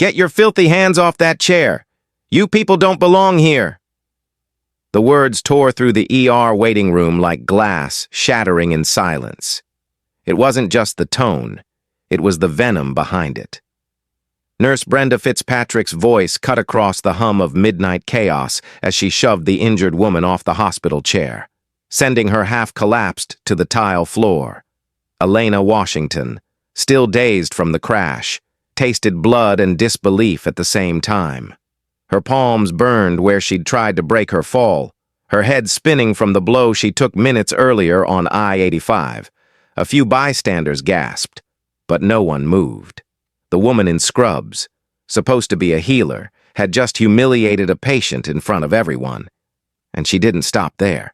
Get your filthy hands off that chair. You people don't belong here. The words tore through the ER waiting room like glass, shattering in silence. It wasn't just the tone. It was the venom behind it. Nurse Brenda Fitzpatrick's voice cut across the hum of midnight chaos as she shoved the injured woman off the hospital chair, sending her half-collapsed to the tile floor. Elena Washington, still dazed from the crash, tasted blood and disbelief at the same time. Her palms burned where she'd tried to break her fall, her head spinning from the blow she took minutes earlier on I-85. A few bystanders gasped, but no one moved. The woman in scrubs, supposed to be a healer, had just humiliated a patient in front of everyone. And she didn't stop there.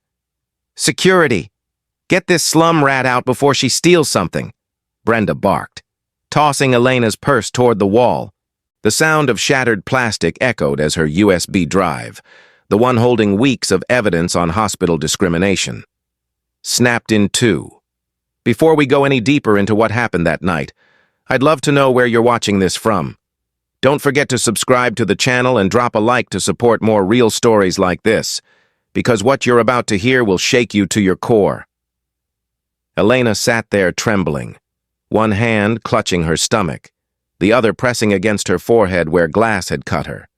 "Security! Get this slum rat out before she steals something," Brenda barked, tossing Elena's purse toward the wall. The sound of shattered plastic echoed as her USB drive, the one holding weeks of evidence on hospital discrimination, snapped in two. Before we go any deeper into what happened that night, I'd love to know where you're watching this from. Don't forget to subscribe to the channel and drop a like to support more real stories like this, because what you're about to hear will shake you to your core. Elena sat there trembling, one hand clutching her stomach, the other pressing against her forehead where glass had cut her.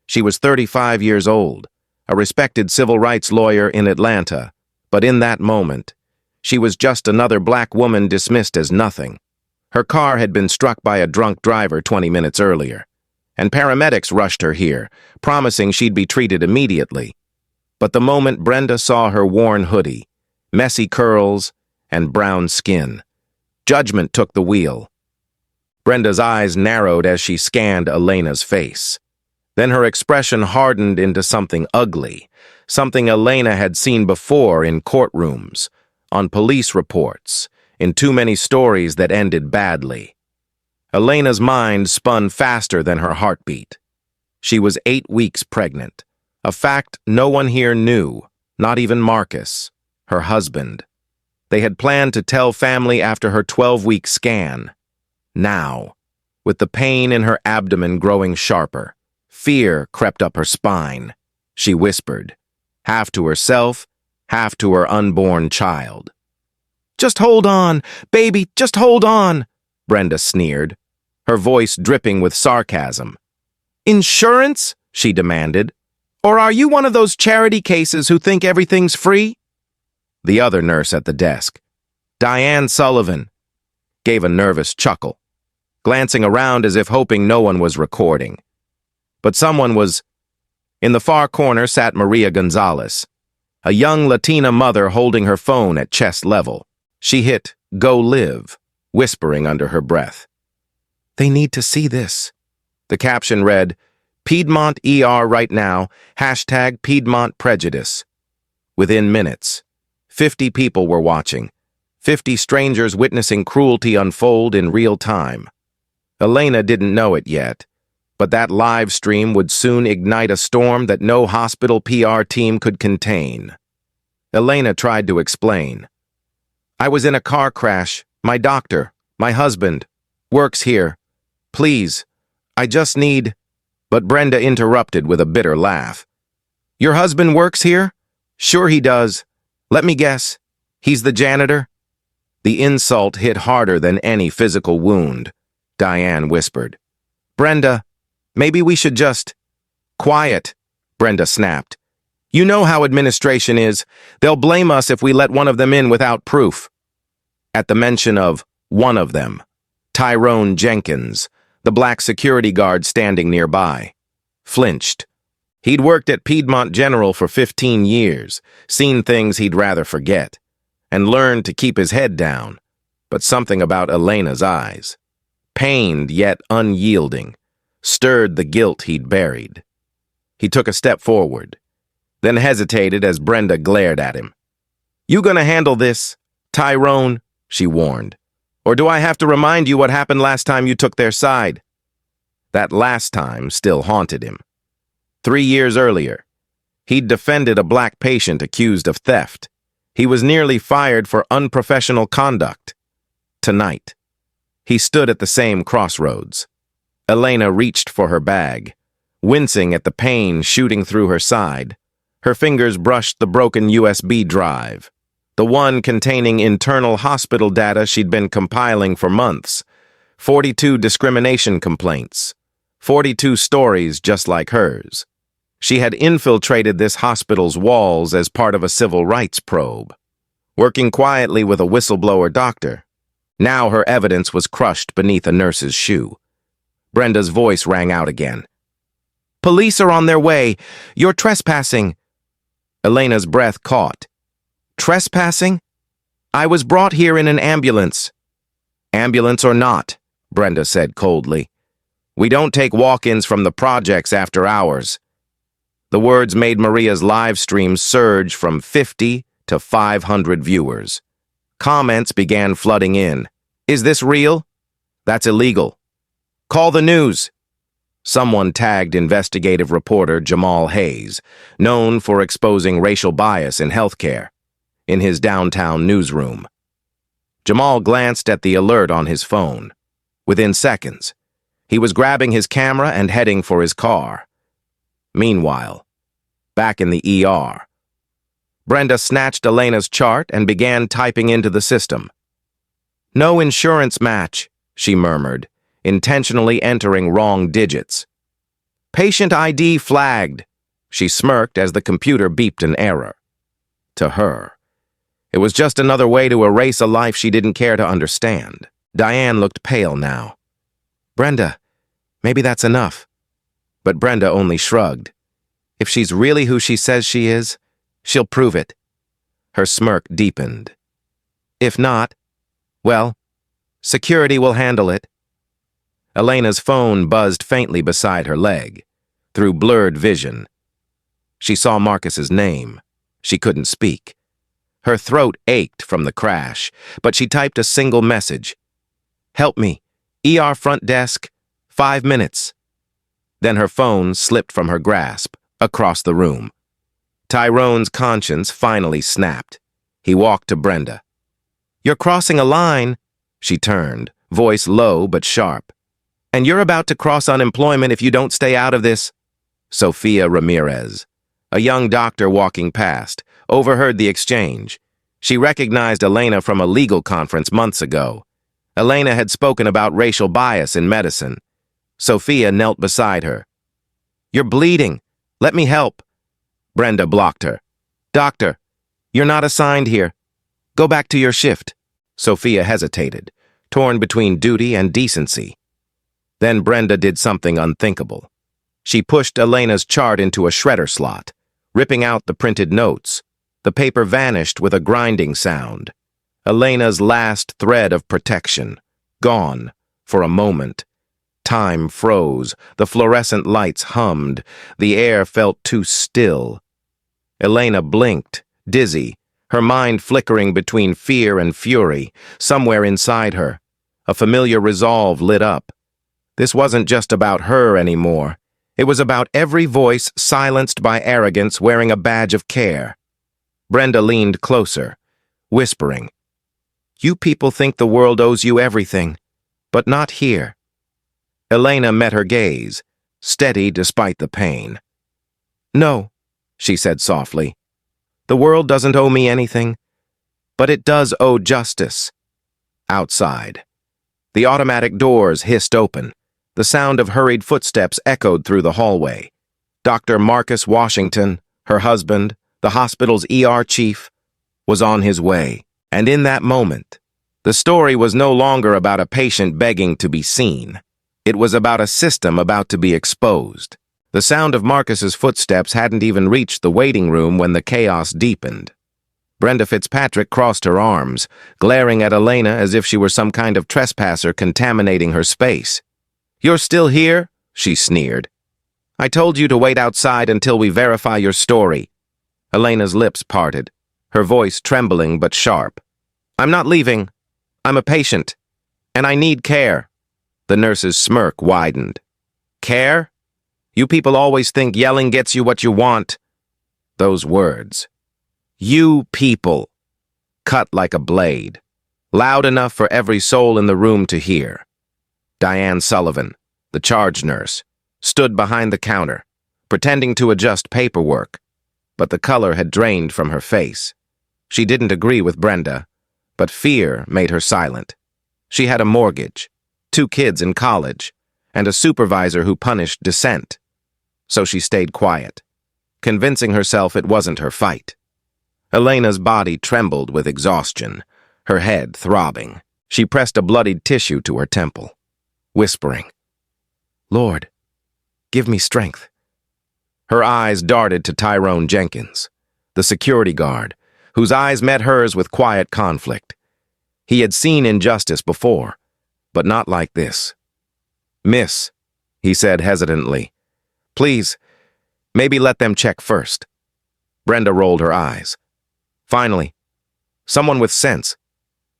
She was 35 years old, a respected civil rights lawyer in Atlanta, but in that moment, she was just another black woman dismissed as nothing. Her car had been struck by a drunk driver 20 minutes earlier, and paramedics rushed her here, promising she'd be treated immediately. But the moment Brenda saw her worn hoodie, messy curls, and brown skin, judgment took the wheel. Brenda's eyes narrowed as she scanned Elena's face. Then her expression hardened into something ugly, something Elena had seen before in courtrooms, on police reports, in too many stories that ended badly. Elena's mind spun faster than her heartbeat. She was 8 weeks pregnant, a fact no one here knew, not even Marcus, her husband. They had planned to tell family after her 12-week scan. Now, with the pain in her abdomen growing sharper, fear crept up her spine. She whispered, half to herself, half to her unborn child. "Just hold on, baby, just hold on," Brenda sneered, her voice dripping with sarcasm. "Insurance?" she demanded. "Or are you one of those charity cases who think everything's free?" The other nurse at the desk, Diane Sullivan, gave a nervous chuckle, glancing around as if hoping no one was recording. But someone was. In the far corner sat Maria Gonzalez, a young Latina mother holding her phone at chest level. She hit "Go Live," whispering under her breath. "They need to see this." The caption read, "Piedmont ER right now, hashtag Piedmont Prejudice." Within minutes, 50 people were watching, 50 strangers witnessing cruelty unfold in real time. Elena didn't know it yet, but that live stream would soon ignite a storm that no hospital PR team could contain. Elena tried to explain. "I was in a car crash. My doctor, my husband, works here. Please, I just need—" But Brenda interrupted with a bitter laugh. "Your husband works here? Sure he does. Let me guess. He's the janitor?" The insult hit harder than any physical wound. Diane whispered. "Brenda, maybe we should just—" "Quiet," Brenda snapped. "You know how administration is. They'll blame us if we let one of them in without proof." At the mention of one of them, Tyrone Jenkins, the black security guard standing nearby, flinched. He'd worked at Piedmont General for 15 years, seen things he'd rather forget, and learned to keep his head down. But something about Elena's eyes, pained yet unyielding, stirred the guilt he'd buried. He took a step forward, then hesitated as Brenda glared at him. "You gonna handle this, Tyrone?" she warned. "Or do I have to remind you what happened last time you took their side?" That last time still haunted him. 3 years earlier, he'd defended a black patient accused of theft. He was nearly fired for unprofessional conduct. Tonight, he stood at the same crossroads. Elena reached for her bag, wincing at the pain shooting through her side. Her fingers brushed the broken USB drive, the one containing internal hospital data she'd been compiling for months. 42 discrimination complaints. 42 stories just like hers. She had infiltrated this hospital's walls as part of a civil rights probe, working quietly with a whistleblower doctor. Now her evidence was crushed beneath a nurse's shoe. Brenda's voice rang out again. "Police are on their way. You're trespassing." Elena's breath caught. "Trespassing? I was brought here in an ambulance." "Ambulance or not," Brenda said coldly. "We don't take walk-ins from the projects after hours." The words made Maria's live stream surge from 50 to 500 viewers. Comments began flooding in. "Is this real? That's illegal. Call the news." Someone tagged investigative reporter Jamal Hayes, known for exposing racial bias in healthcare, in his downtown newsroom. Jamal glanced at the alert on his phone. Within seconds, he was grabbing his camera and heading for his car. Meanwhile, back in the ER, Brenda snatched Elena's chart and began typing into the system. "No insurance match," she murmured, intentionally entering wrong digits. "Patient ID flagged." She smirked as the computer beeped an error. To her, it was just another way to erase a life she didn't care to understand. Diane looked pale now. "Brenda, maybe that's enough." But Brenda only shrugged. "If she's really who she says she is, she'll prove it." Her smirk deepened. "If not, well, security will handle it." Elena's phone buzzed faintly beside her leg, through blurred vision. She saw Marcus's name. She couldn't speak. Her throat ached from the crash, but she typed a single message. "Help me. ER front desk. 5 minutes." Then her phone slipped from her grasp, across the room. Tyrone's conscience finally snapped. He walked to Brenda. "You're crossing a line." She turned, voice low but sharp. "And you're about to cross unemployment if you don't stay out of this." Sophia Ramirez, a young doctor walking past, overheard the exchange. She recognized Elena from a legal conference months ago. Elena had spoken about racial bias in medicine. Sophia knelt beside her. "You're bleeding. Let me help." Brenda blocked her. "Doctor, you're not assigned here. Go back to your shift." Sophia hesitated, torn between duty and decency. Then Brenda did something unthinkable. She pushed Elena's chart into a shredder slot, ripping out the printed notes. The paper vanished with a grinding sound. Elena's last thread of protection, gone for a moment. Time froze, the fluorescent lights hummed, the air felt too still. Elena blinked, dizzy, her mind flickering between fear and fury. Somewhere inside her, a familiar resolve lit up. This wasn't just about her anymore. It was about every voice silenced by arrogance wearing a badge of care. Brenda leaned closer, whispering, "You people think the world owes you everything, but not here." Elena met her gaze, steady despite the pain. "No," she said softly. "The world doesn't owe me anything, but it does owe justice." Outside, the automatic doors hissed open. The sound of hurried footsteps echoed through the hallway. Dr. Marcus Washington, her husband, the hospital's ER chief, was on his way. And in that moment, the story was no longer about a patient begging to be seen. It was about a system about to be exposed. The sound of Marcus's footsteps hadn't even reached the waiting room when the chaos deepened. Brenda Fitzpatrick crossed her arms, glaring at Elena as if she were some kind of trespasser contaminating her space. "You're still here?" she sneered. "I told you to wait outside until we verify your story." Elena's lips parted, her voice trembling but sharp. "I'm not leaving. I'm a patient, and I need care." The nurse's smirk widened. "Care? You people always think yelling gets you what you want." Those words, "You people," cut like a blade, loud enough for every soul in the room to hear. Diane Sullivan, the charge nurse, stood behind the counter, pretending to adjust paperwork, but the color had drained from her face. She didn't agree with Brenda, but fear made her silent. She had a mortgage, 2 kids in college, and a supervisor who punished dissent. So she stayed quiet, convincing herself it wasn't her fight. Elena's body trembled with exhaustion, her head throbbing. She pressed a bloodied tissue to her temple, whispering, "Lord, give me strength." Her eyes darted to Tyrone Jenkins, the security guard, whose eyes met hers with quiet conflict. He had seen injustice before, but not like this. "Miss," he said hesitantly, "please, maybe let them check first." Brenda rolled her eyes. Finally, someone with sense.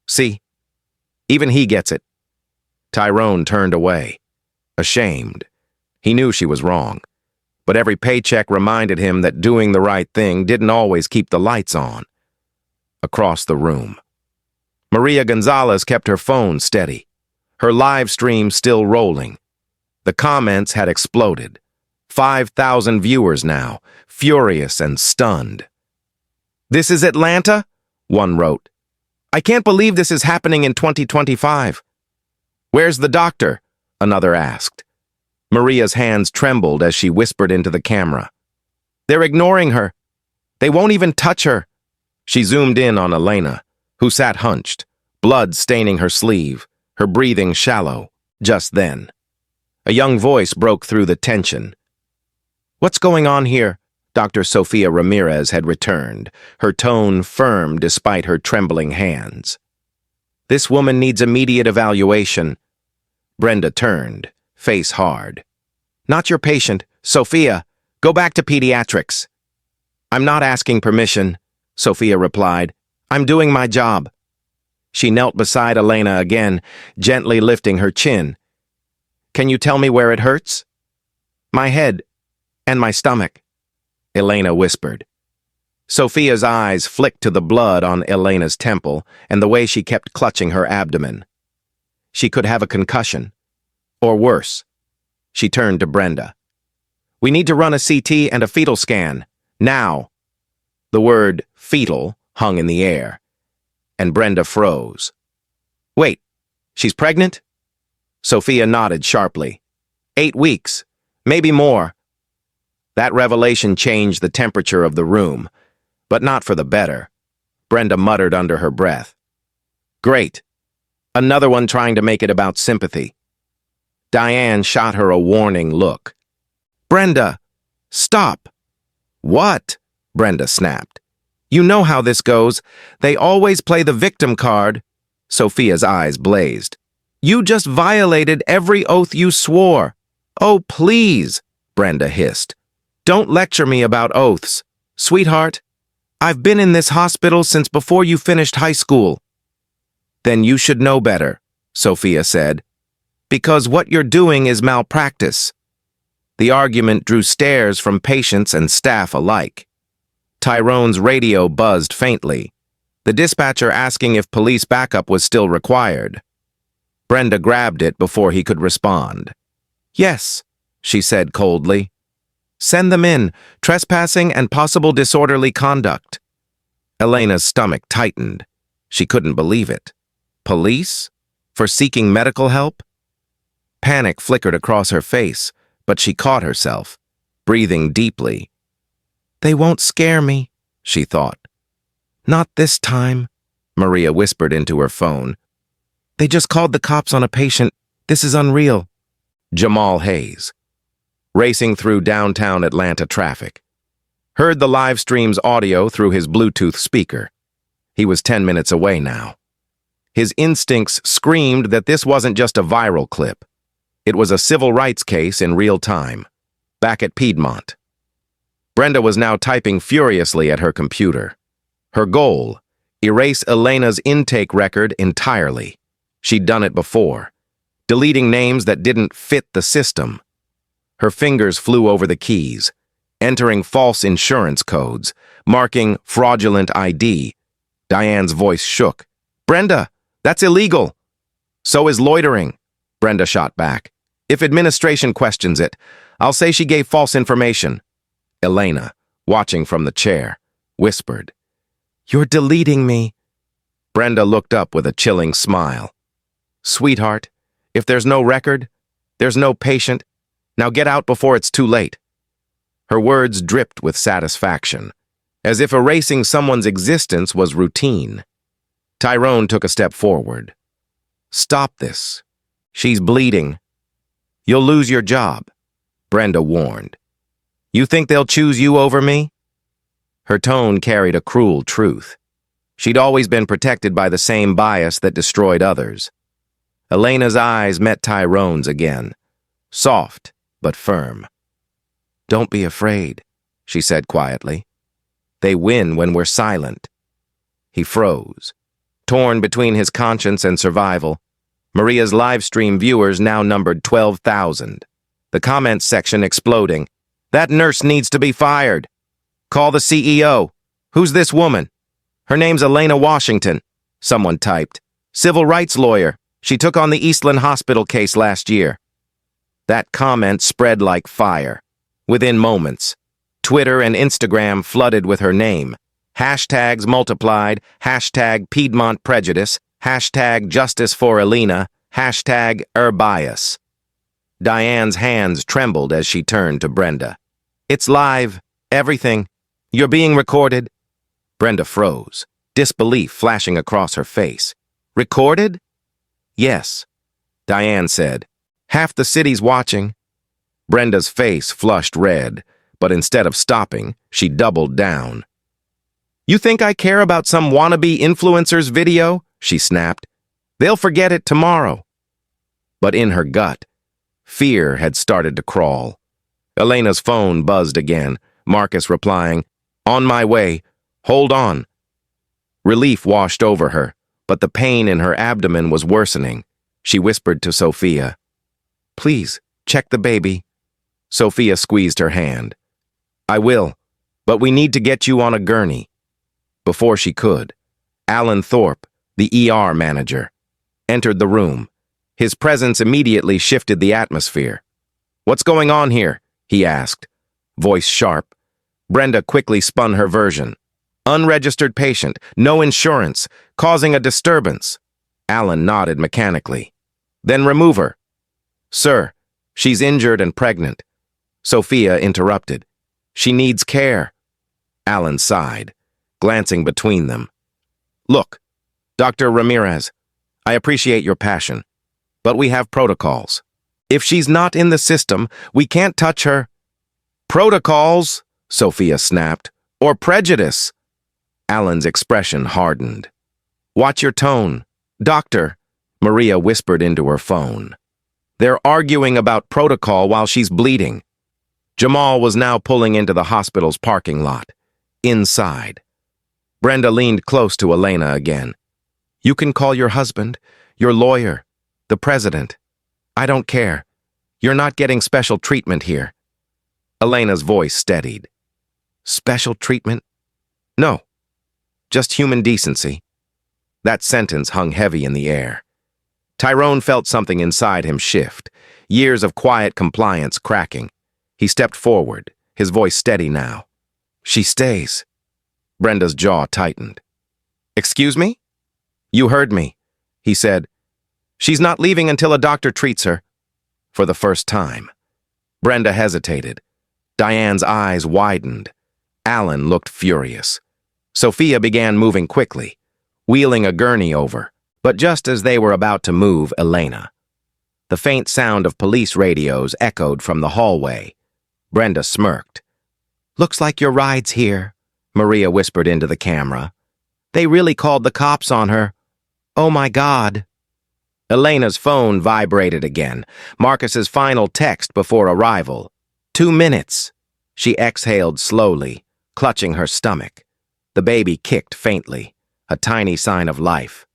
See, even he gets it. Tyrone turned away, ashamed. He knew she was wrong, but every paycheck reminded him that doing the right thing didn't always keep the lights on. Across the room, Maria Gonzalez kept her phone steady, her live stream still rolling. The comments had exploded. 5,000 viewers now, furious and stunned. "This is Atlanta?" one wrote. "I can't believe this is happening in 2025. "Where's the doctor?" another asked. Maria's hands trembled as she whispered into the camera. "They're ignoring her. They won't even touch her." She zoomed in on Elena, who sat hunched, blood staining her sleeve, her breathing shallow. Just then, a young voice broke through the tension. "What's going on here?" Dr. Sofia Ramirez had returned, her tone firm despite her trembling hands. "This woman needs immediate evaluation." Brenda turned, face hard. "Not your patient, Sofia. Go back to pediatrics." "I'm not asking permission," Sofia replied. "I'm doing my job." She knelt beside Elena again, gently lifting her chin. "Can you tell me where it hurts?" "My head and my stomach," Elena whispered. Sofia's eyes flicked to the blood on Elena's temple and the way she kept clutching her abdomen. She could have a concussion. Or worse. She turned to Brenda. "We need to run a CT and a fetal scan. Now." The word fetal hung in the air, and Brenda froze. "Wait, she's pregnant?" Sofia nodded sharply. 8 weeks, maybe more. That revelation changed the temperature of the room, but not for the better. Brenda muttered under her breath. "Great. Another one trying to make it about sympathy." Diane shot her a warning look. "Brenda, stop." "What?" Brenda snapped. "You know how this goes. They always play the victim card." Sofia's eyes blazed. "You just violated every oath you swore." "Oh, please," Brenda hissed. "Don't lecture me about oaths. Sweetheart, I've been in this hospital since before you finished high school." "Then you should know better," Sofia said. "Because what you're doing is malpractice." The argument drew stares from patients and staff alike. Tyrone's radio buzzed faintly, the dispatcher asking if police backup was still required. Brenda grabbed it before he could respond. "Yes," she said coldly. "Send them in, trespassing and possible disorderly conduct." Elena's stomach tightened. She couldn't believe it. Police? For seeking medical help? Panic flickered across her face, but she caught herself, breathing deeply. "They won't scare me," she thought. "Not this time," Maria whispered into her phone. "They just called the cops on a patient. This is unreal." Jamal Hayes, racing through downtown Atlanta traffic, heard the live stream's audio through his Bluetooth speaker. He was 10 minutes away now. His instincts screamed that this wasn't just a viral clip. It was a civil rights case in real time, back at Piedmont. Brenda was now typing furiously at her computer. Her goal, erase Elena's intake record entirely. She'd done it before, deleting names that didn't fit the system. Her fingers flew over the keys, entering false insurance codes, marking fraudulent ID. Diane's voice shook. "Brenda, that's illegal." "So is loitering," Brenda shot back. If administration questions it, I'll say she gave false information. Elena, watching from the chair, whispered, "You're deleting me." Brenda looked up with a chilling smile. "Sweetheart, if there's no record, there's no patient. Now get out before it's too late." Her words dripped with satisfaction, as if erasing someone's existence was routine. Tyrone took a step forward. "Stop this. She's bleeding." "You'll lose your job," Brenda warned. "You think they'll choose you over me?" Her tone carried a cruel truth. She'd always been protected by the same bias that destroyed others. Elena's eyes met Tyrone's again, soft but firm. "Don't be afraid," she said quietly. "They win when we're silent." He froze, torn between his conscience and survival. Maria's live stream viewers now numbered 12,000. The comments section exploding. "That nurse needs to be fired. Call the CEO. Who's this woman? Her name's Elena Washington," someone typed. "Civil rights lawyer. She took on the Eastland Hospital case last year." That comment spread like fire. Within moments, Twitter and Instagram flooded with her name. Hashtags multiplied, hashtag Piedmont Prejudice, hashtag Justice for Elena, hashtag Bias. Diane's hands trembled as she turned to Brenda. "It's live. Everything. You're being recorded." Brenda froze, disbelief flashing across her face. "Recorded?" "Yes," Diane said. "Half the city's watching." Brenda's face flushed red, but instead of stopping, she doubled down. "You think I care about some wannabe influencer's video?" she snapped. "They'll forget it tomorrow." But in her gut, fear had started to crawl. Elena's phone buzzed again, Marcus replying, "On my way. Hold on." Relief washed over her, but the pain in her abdomen was worsening. She whispered to Sophia, "Please, check the baby." Sophia squeezed her hand. "I will, but we need to get you on a gurney." Before she could, Alan Thorpe, the ER manager, entered the room. His presence immediately shifted the atmosphere. "What's going on here?" he asked, voice sharp. Brenda quickly spun her version. "Unregistered patient, no insurance, causing a disturbance." Alan nodded mechanically. "Then remove her." "Sir, she's injured and pregnant." Sophia interrupted. "She needs care." Alan sighed, glancing between them. "Look, Dr. Ramirez, I appreciate your passion, but we have protocols. If she's not in the system, we can't touch her." "Protocols," Sophia snapped, "or prejudice." Alan's expression hardened. "Watch your tone. Doctor," Maria whispered into her phone. "They're arguing about protocol while she's bleeding." Jamal was now pulling into the hospital's parking lot. Inside. Brenda leaned close to Elena again. "You can call your husband, your lawyer, the president. I don't care. You're not getting special treatment here." Elena's voice steadied. "Special treatment? No. Just human decency." That sentence hung heavy in the air. Tyrone felt something inside him shift, years of quiet compliance cracking. He stepped forward, his voice steady now. "She stays." Brenda's jaw tightened. "Excuse me?" "You heard me," he said. "She's not leaving until a doctor treats her." For the first time. Brenda hesitated. Diane's eyes widened. Alan looked furious. Sophia began moving quickly, wheeling a gurney over, but just as they were about to move Elena. The faint sound of police radios echoed from the hallway. Brenda smirked. "Looks like your ride's here," Maria whispered into the camera. "They really called the cops on her. Oh my God." Elena's phone vibrated again, Marcus's final text before arrival. 2 minutes. She exhaled slowly, clutching her stomach. The baby kicked faintly, a tiny sign of life.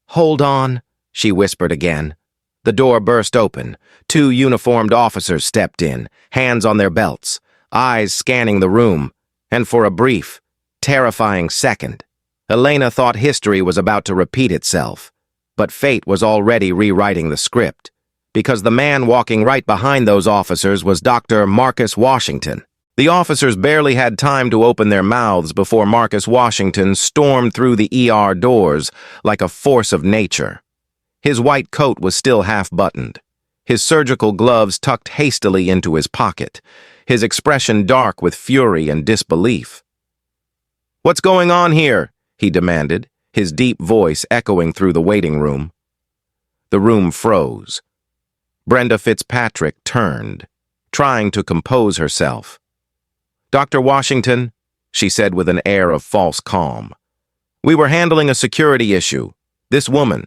"Hold on," she whispered again. The door burst open. 2 uniformed officers stepped in, hands on their belts, eyes scanning the room, and for a brief, terrifying second, Elena thought history was about to repeat itself. But fate was already rewriting the script. because the man walking right behind those officers was Dr. Marcus Washington. The officers barely had time to open their mouths before Marcus Washington stormed through the ER doors like a force of nature. His white coat was still half-buttoned, his surgical gloves tucked hastily into his pocket, his expression dark with fury and disbelief. "What's going on here?" he demanded, his deep voice echoing through the waiting room. The room froze. Brenda Fitzpatrick turned, trying to compose herself. "Dr. Washington," she said with an air of false calm, "we were handling a security issue. This woman—"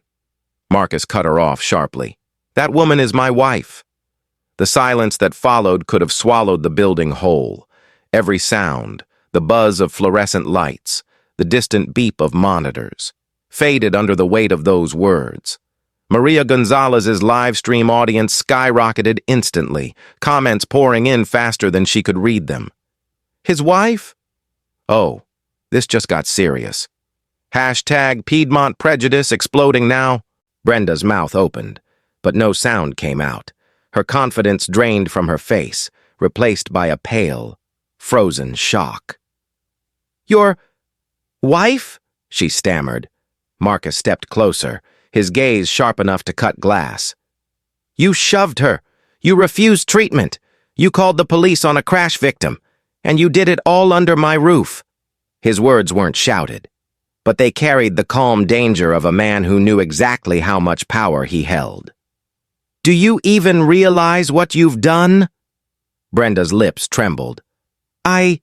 Marcus cut her off sharply. "That woman is my wife." The silence that followed could have swallowed the building whole. Every sound, the buzz of fluorescent lights, the distant beep of monitors, faded under the weight of those words. Maria Gonzalez's live stream audience skyrocketed instantly, comments pouring in faster than she could read them. His wife? Oh, this just got serious. Hashtag Piedmont prejudice exploding now. Brenda's mouth opened, but no sound came out. Her confidence drained from her face, replaced by a pale, frozen shock. "Your wife?" she stammered. Marcus stepped closer, his gaze sharp enough to cut glass. "You shoved her. You refused treatment. You called the police on a crash victim. And you did it all under my roof." His words weren't shouted, but they carried the calm danger of a man who knew exactly how much power he held. "Do you even realize what you've done?" Brenda's lips trembled. I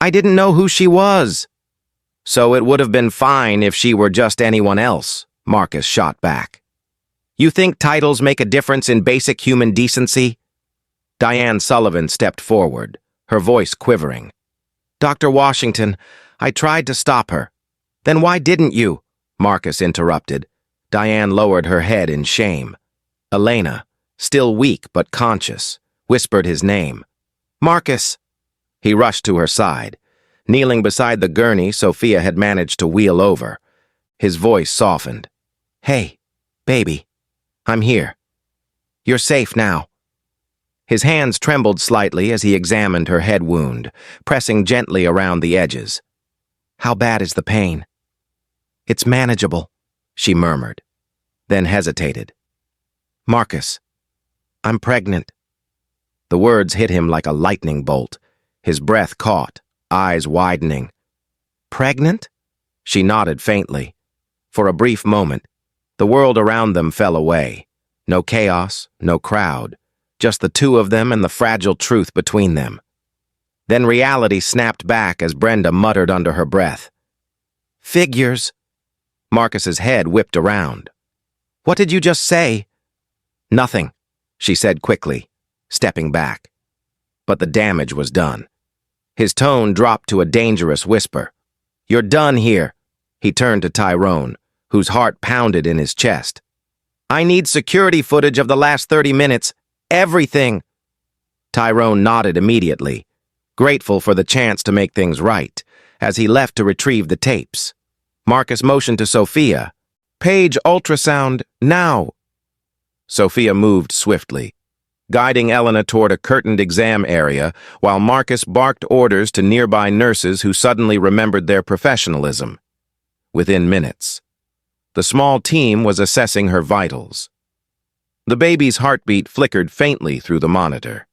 didn't know who she was." "So it would have been fine if she were just anyone else," Marcus shot back. "You think titles make a difference in basic human decency?" Diane Sullivan stepped forward, her voice quivering. "Dr. Washington, I tried to stop her." "Then why didn't you?" Marcus interrupted. Diane lowered her head in shame. Elena, still weak but conscious, whispered his name. "Marcus!" He rushed to her side. Kneeling beside the gurney Sophia had managed to wheel over, his voice softened. "Hey, baby, I'm here. You're safe now." His hands trembled slightly as he examined her head wound, pressing gently around the edges. "How bad is the pain?" "It's manageable," she murmured, then hesitated. "Marcus, I'm pregnant." The words hit him like a lightning bolt, his breath caught, eyes widening. "Pregnant?" She nodded faintly. For a brief moment, the world around them fell away. No chaos, no crowd, just the two of them and the fragile truth between them. Then reality snapped back as Brenda muttered under her breath. "Figures." Marcus's head whipped around. "What did you just say?" "Nothing," she said quickly, stepping back. But the damage was done. His tone dropped to a dangerous whisper. "You're done here." He turned to Tyrone, whose heart pounded in his chest. "I need security footage of the last 30 minutes. Everything." Tyrone nodded immediately, grateful for the chance to make things right, as he left to retrieve the tapes. Marcus motioned to Sophia. "Page ultrasound, now." Sophia moved swiftly, guiding Elena toward a curtained exam area, while Marcus barked orders to nearby nurses who suddenly remembered their professionalism. Within minutes, the small team was assessing her vitals. The baby's heartbeat flickered faintly through the monitor,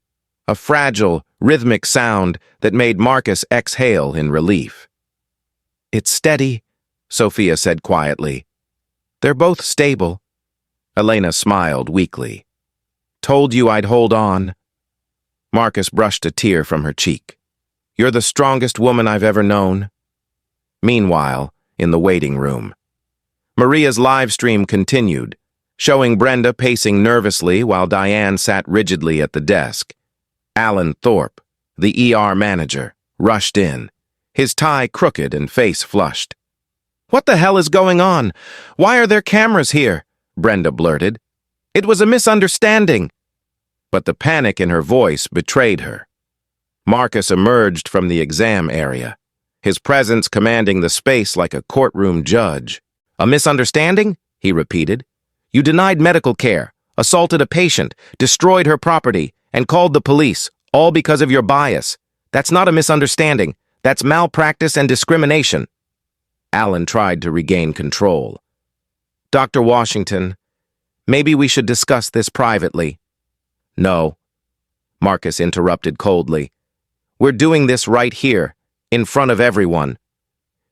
a fragile, rhythmic sound that made Marcus exhale in relief. "It's steady," Sophia said quietly. "They're both stable." Elena smiled weakly. "Told you I'd hold on." Marcus brushed a tear from her cheek. "You're the strongest woman I've ever known." Meanwhile, in the waiting room, Maria's live stream continued, showing Brenda pacing nervously while Diane sat rigidly at the desk. Alan Thorpe, the ER manager, rushed in, his tie crooked and face flushed. "What the hell is going on? Why are there cameras here?" Brenda blurted. "It was a misunderstanding." But the panic in her voice betrayed her. Marcus emerged from the exam area, his presence commanding the space like a courtroom judge. "A misunderstanding?" he repeated. "You denied medical care. assaulted a patient, destroyed her property, and called the police, all because of your bias. That's not a misunderstanding. That's malpractice and discrimination. Alan tried to regain control. Dr. Washington, maybe we should discuss this privately. No, Marcus interrupted coldly. We're doing this right here, in front of everyone.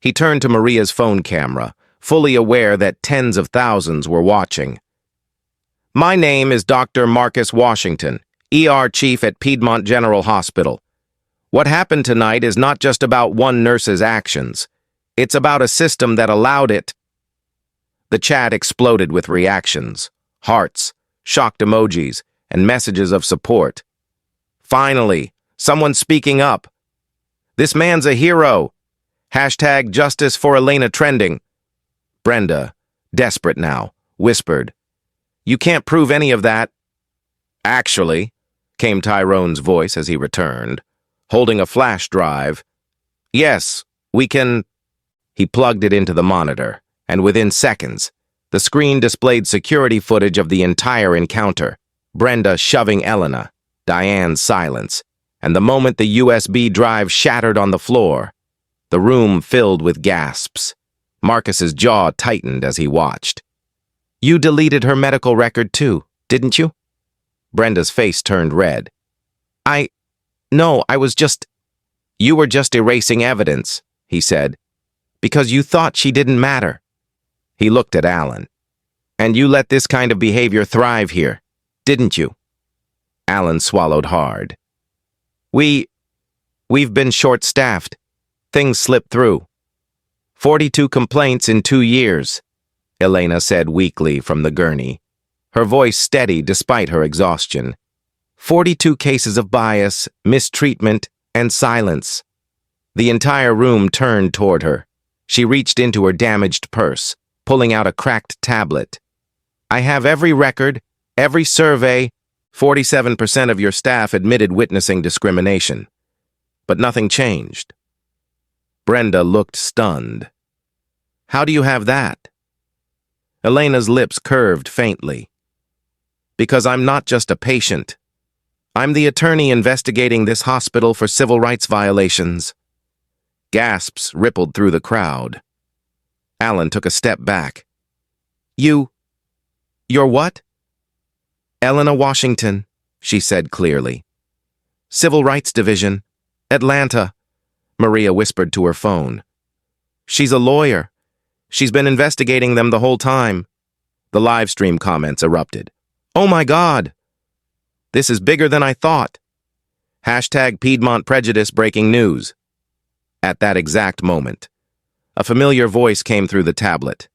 He turned to Maria's phone camera, fully aware that tens of thousands were watching. My name is Dr. Marcus Washington, ER Chief at Piedmont General Hospital. What happened tonight is not just about one nurse's actions. It's about a system that allowed it. The chat exploded with reactions, hearts, shocked emojis, and messages of support. Finally, someone speaking up. This man's a hero. Hashtag justice for Elena trending. Brenda, desperate now, whispered, You can't prove any of that. Actually, came Tyrone's voice as he returned, holding a flash drive. Yes, we can. He plugged it into the monitor, and within seconds, the screen displayed security footage of the entire encounter. Brenda shoving Elena, Diane's silence, and the moment the USB drive shattered on the floor, the room filled with gasps. Marcus's jaw tightened as he watched. You deleted her medical record too, didn't you? Brenda's face turned red. No, I was just... You were just erasing evidence, he said, because you thought she didn't matter. He looked at Alan. And you let this kind of behavior thrive here, didn't you? Alan swallowed hard. We've been short-staffed. Things slipped through. 42 complaints in 2 years, Elena said weakly from the gurney, her voice steady despite her exhaustion. 42 cases of bias, mistreatment, and silence. The entire room turned toward her. She reached into her damaged purse, pulling out a cracked tablet. I have every record, every survey. 47% of your staff admitted witnessing discrimination. But nothing changed. Brenda looked stunned. How do you have that? Elena's lips curved faintly. Because I'm not just a patient. I'm the attorney investigating this hospital for civil rights violations. Gasps rippled through the crowd. Alan took a step back. You're what? Elena Washington, she said clearly. Civil Rights Division, Atlanta, Maria whispered to her phone. She's a lawyer. She's been investigating them the whole time. The live stream comments erupted. Oh my God! This is bigger than I thought. Hashtag Piedmont Prejudice breaking news. At that exact moment, a familiar voice came through the tablet.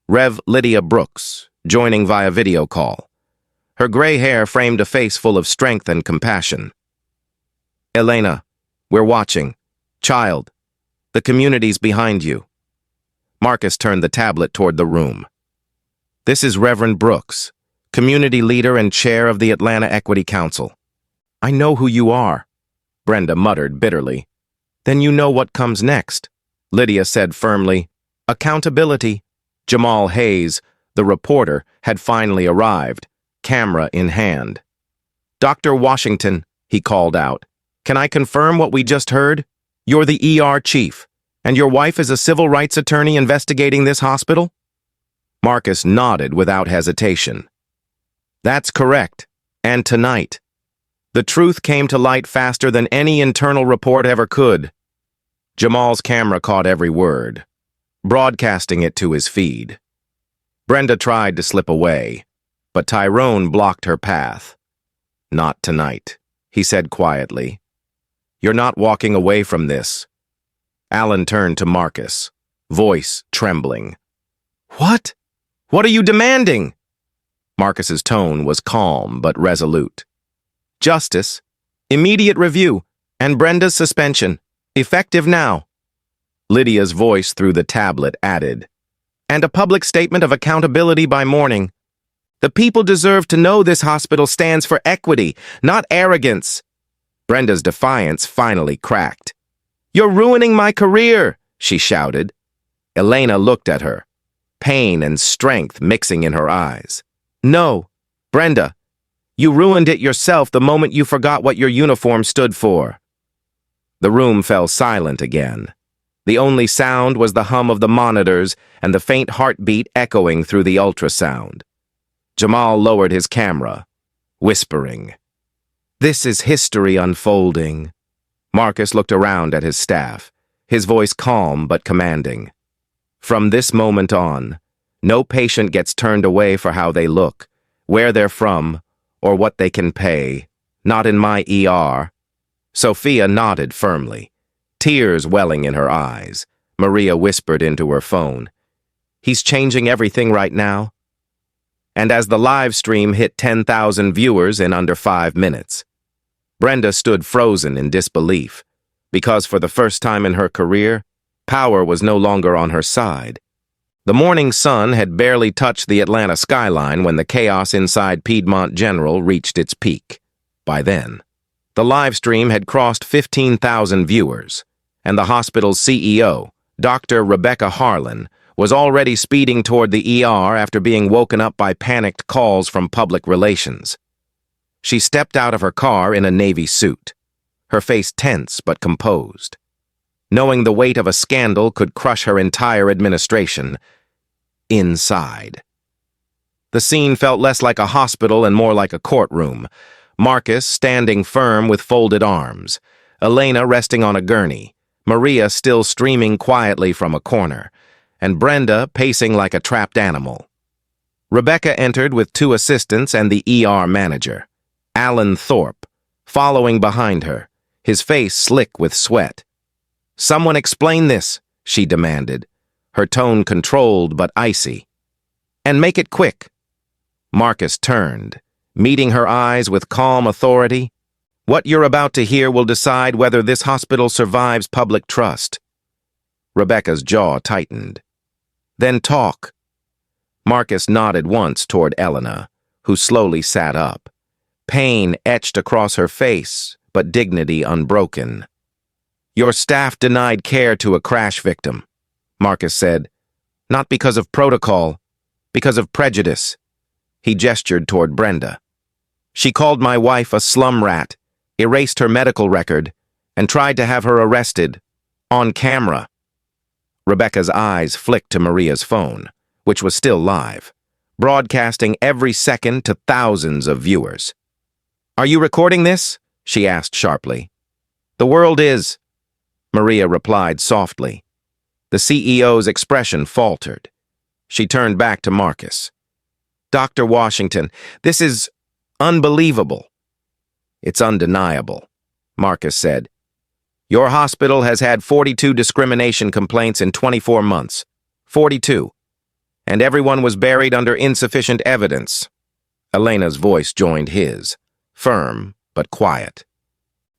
Rev. Lydia Brooks, joining via video call. Her gray hair framed a face full of strength and compassion. Elena, we're watching. Child, the community's behind you. Marcus turned the tablet toward the room. This is Reverend Brooks, community leader and chair of the Atlanta Equity Council. I know who you are, Brenda muttered bitterly. Then you know what comes next, Lydia said firmly. Accountability. Jamal Hayes, the reporter, had finally arrived, camera in hand. Dr. Washington, he called out, can I confirm what we just heard? You're the ER chief, and your wife is a civil rights attorney investigating this hospital? Marcus nodded without hesitation. That's correct, and tonight. The truth came to light faster than any internal report ever could. Jamal's camera caught every word, broadcasting it to his feed. Brenda tried to slip away, but Tyrone blocked her path. Not tonight, he said quietly. You're not walking away from this. Alan turned to Marcus, voice trembling. What? What are you demanding? Marcus's tone was calm but resolute. Justice, immediate review, and Brenda's suspension, effective now. Lydia's voice through the tablet added, and a public statement of accountability by morning. The people deserve to know this hospital stands for equity, not arrogance. Brenda's defiance finally cracked. You're ruining my career, she shouted. Elena looked at her, pain and strength mixing in her eyes. No, Brenda, you ruined it yourself the moment you forgot what your uniform stood for. The room fell silent again. The only sound was the hum of the monitors and the faint heartbeat echoing through the ultrasound. Jamal lowered his camera, whispering, "This is history unfolding." Marcus looked around at his staff, his voice calm but commanding. "From this moment on, no patient gets turned away for how they look, where they're from, or what they can pay. Not in my ER." Sophia nodded firmly, tears welling in her eyes. Maria whispered into her phone, "He's changing everything right now." And as the live stream hit 10,000 viewers in under 5 minutes, Brenda stood frozen in disbelief, because for the first time in her career, power was no longer on her side. The morning sun had barely touched the Atlanta skyline when the chaos inside Piedmont General reached its peak. By then, the live stream had crossed 15,000 viewers, and the hospital's CEO, Dr. Rebecca Harlan, was already speeding toward the ER after being woken up by panicked calls from public relations. She stepped out of her car in a navy suit, her face tense but composed. Knowing the weight of a scandal could crush her entire administration, inside. The scene felt less like a hospital and more like a courtroom. Marcus standing firm with folded arms, Elena resting on a gurney, Maria still streaming quietly from a corner, and Brenda pacing like a trapped animal. Rebecca entered with 2 assistants and the ER manager, Alan Thorpe, following behind her, his face slick with sweat. "Someone explain this," she demanded, her tone controlled but icy. "And make it quick." Marcus turned, meeting her eyes with calm authority. "What you're about to hear will decide whether this hospital survives public trust." Rebecca's jaw tightened. "Then talk." Marcus nodded once toward Elena, who slowly sat up. Pain etched across her face, but dignity unbroken. "Your staff denied care to a crash victim," Marcus said. "Not because of protocol, because of prejudice." He gestured toward Brenda. "She called my wife a slum rat, erased her medical record, and tried to have her arrested, on camera." Rebecca's eyes flicked to Maria's phone, which was still live, broadcasting every second to thousands of viewers. "Are you recording this?" she asked sharply. "The world is," Maria replied softly. The CEO's expression faltered. She turned back to Marcus. "Dr. Washington, this is unbelievable." "It's undeniable," Marcus said. "Your hospital has had 42 discrimination complaints in 24 months. 42. And everyone was buried under insufficient evidence." Elena's voice joined his, firm but quiet.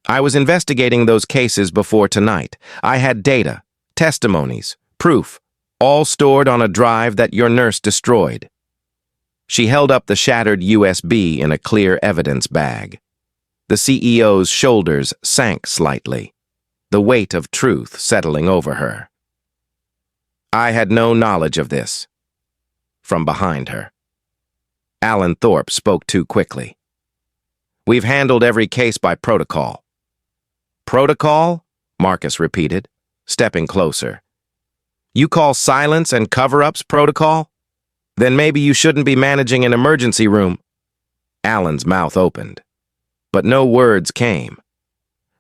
"I was investigating those cases before tonight. I had data, testimonies, proof, all stored on a drive that your nurse destroyed." She held up the shattered USB in a clear evidence bag. The CEO's shoulders sank slightly, the weight of truth settling over her. "I had no knowledge of this." From behind her, Alan Thorpe spoke too quickly. "We've handled every case by protocol." "Protocol?" Marcus repeated, stepping closer. "You call silence and cover-ups protocol? Then maybe you shouldn't be managing an emergency room." Alan's mouth opened, but no words came.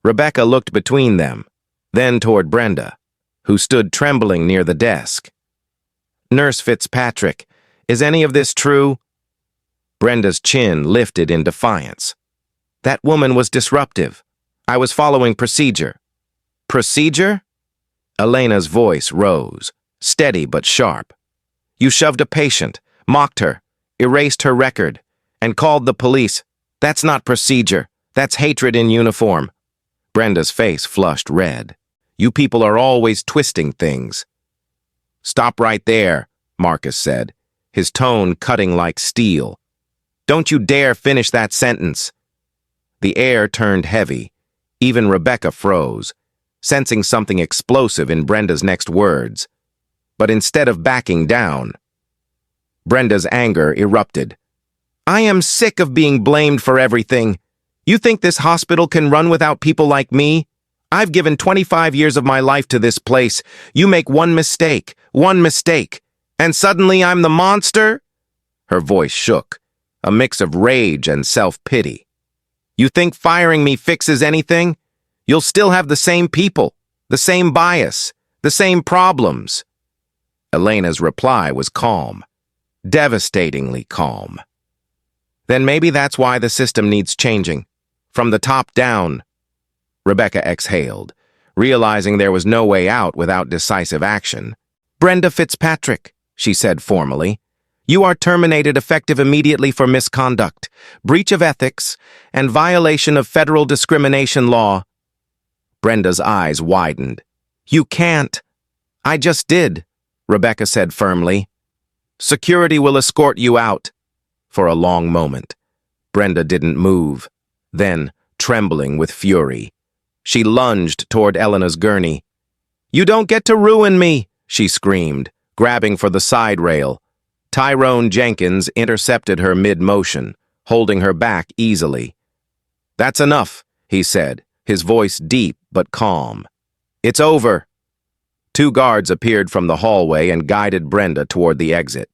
Rebecca looked between them, then toward Brenda, who stood trembling near the desk. "Nurse Fitzpatrick, is any of this true?" Brenda's chin lifted in defiance. "That woman was disruptive. I was following procedure." "Procedure?" Elena's voice rose, steady but sharp. "You shoved a patient, mocked her, erased her record, and called the police. That's not procedure. That's hatred in uniform." Brenda's face flushed red. "You people are always twisting things." "Stop right there," Marcus said, his tone cutting like steel. "Don't you dare finish that sentence." The air turned heavy. Even Rebecca froze, sensing something explosive in Brenda's next words. But instead of backing down, Brenda's anger erupted. I am sick of being blamed for everything. You think this hospital can run without people like me? I've given 25 years of my life to this place. You make one mistake, and suddenly I'm the monster? Her voice shook, a mix of rage and self-pity. You think firing me fixes anything? You'll still have the same people, the same bias, the same problems. Elena's reply was calm, devastatingly calm. Then maybe that's why the system needs changing. From the top down. Rebecca exhaled, realizing there was no way out without decisive action. Brenda Fitzpatrick, she said formally, you are terminated effective immediately for misconduct, breach of ethics, and violation of federal discrimination law. Brenda's eyes widened. You can't. I just did, Rebecca said firmly. Security will escort you out. For a long moment, Brenda didn't move. Then, trembling with fury, she lunged toward Elena's gurney. You don't get to ruin me, she screamed, grabbing for the side rail. Tyrone Jenkins intercepted her mid-motion, holding her back easily. That's enough, he said, his voice deep but calm. It's over. 2 guards appeared from the hallway and guided Brenda toward the exit.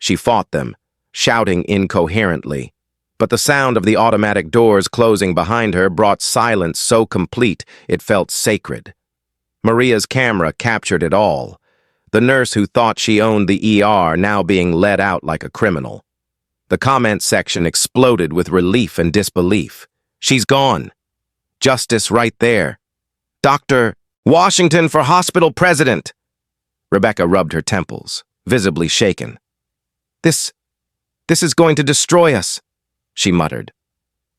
She fought them, shouting incoherently. But the sound of the automatic doors closing behind her brought silence so complete it felt sacred. Maria's camera captured it all. The nurse who thought she owned the ER now being led out like a criminal. The comment section exploded with relief and disbelief. She's gone. Justice right there. Dr. Washington for hospital president. Rebecca rubbed her temples, visibly shaken. This is going to destroy us, she muttered.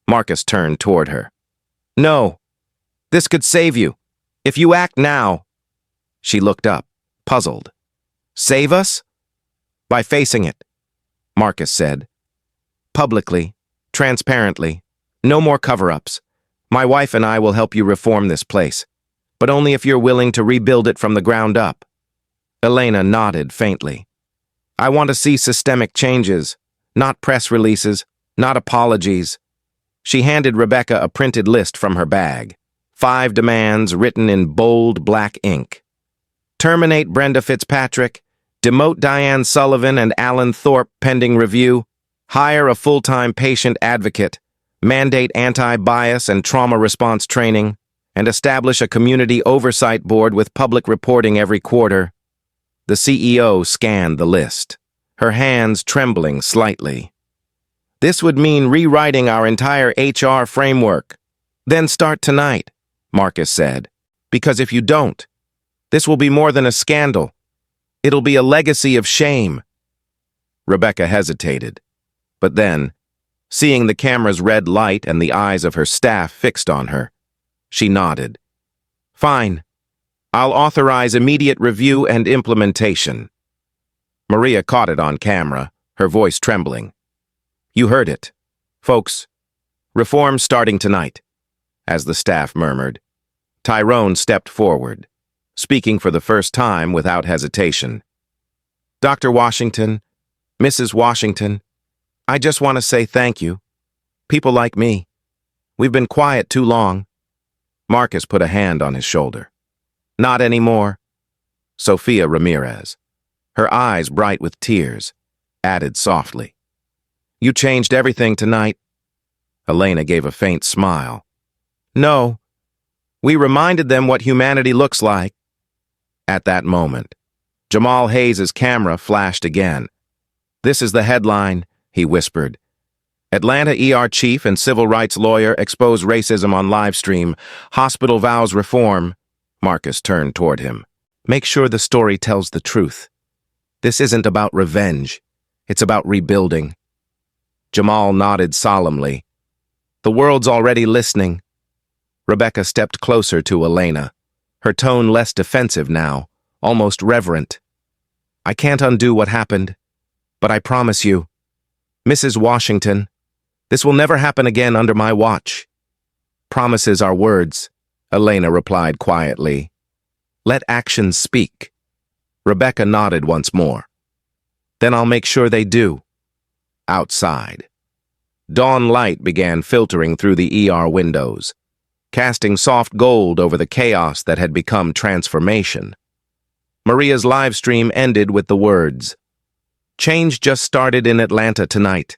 Marcus turned toward her. No, this could save you. If you act now. She looked up, puzzled. Save us? By facing it, Marcus said. Publicly, transparently, no more cover-ups. My wife and I will help you reform this place, but only if you're willing to rebuild it from the ground up. Elena nodded faintly. I want to see systemic changes, not press releases, not apologies. She handed Rebecca a printed list from her bag. 5 demands written in bold black ink. Terminate Brenda Fitzpatrick, demote Diane Sullivan and Alan Thorpe pending review, hire a full-time patient advocate, mandate anti-bias and trauma response training, and establish a community oversight board with public reporting every quarter. The CEO scanned the list, her hands trembling slightly. This would mean rewriting our entire HR framework. Then start tonight, Marcus said, because if you don't, this will be more than a scandal. It'll be a legacy of shame. Rebecca hesitated, but then, seeing the camera's red light and the eyes of her staff fixed on her, she nodded. Fine. I'll authorize immediate review and implementation. Maria caught it on camera, her voice trembling. You heard it. Folks, reform starting tonight, as the staff murmured. Tyrone stepped forward, speaking for the first time without hesitation. Dr. Washington, Mrs. Washington, I just want to say thank you. People like me. We've been quiet too long. Marcus put a hand on his shoulder. Not anymore. Sophia Ramirez, her eyes bright with tears, added softly. You changed everything tonight. Elena gave a faint smile. No, we reminded them what humanity looks like. At that moment, Jamal Hayes's camera flashed again. This is the headline, he whispered. Atlanta ER chief and civil rights lawyer expose racism on livestream. Hospital vows reform. Marcus turned toward him. Make sure the story tells the truth. This isn't about revenge. It's about rebuilding. Jamal nodded solemnly. The world's already listening. Rebecca stepped closer to Elena, her tone less defensive now, almost reverent. I can't undo what happened, but I promise you, Mrs. Washington, this will never happen again under my watch. Promises are words, Elena replied quietly. Let actions speak. Rebecca nodded once more. Then I'll make sure they do. Outside. Dawn light began filtering through the ER windows, casting soft gold over the chaos that had become transformation. Maria's live stream ended with the words, "Change just started in Atlanta tonight,"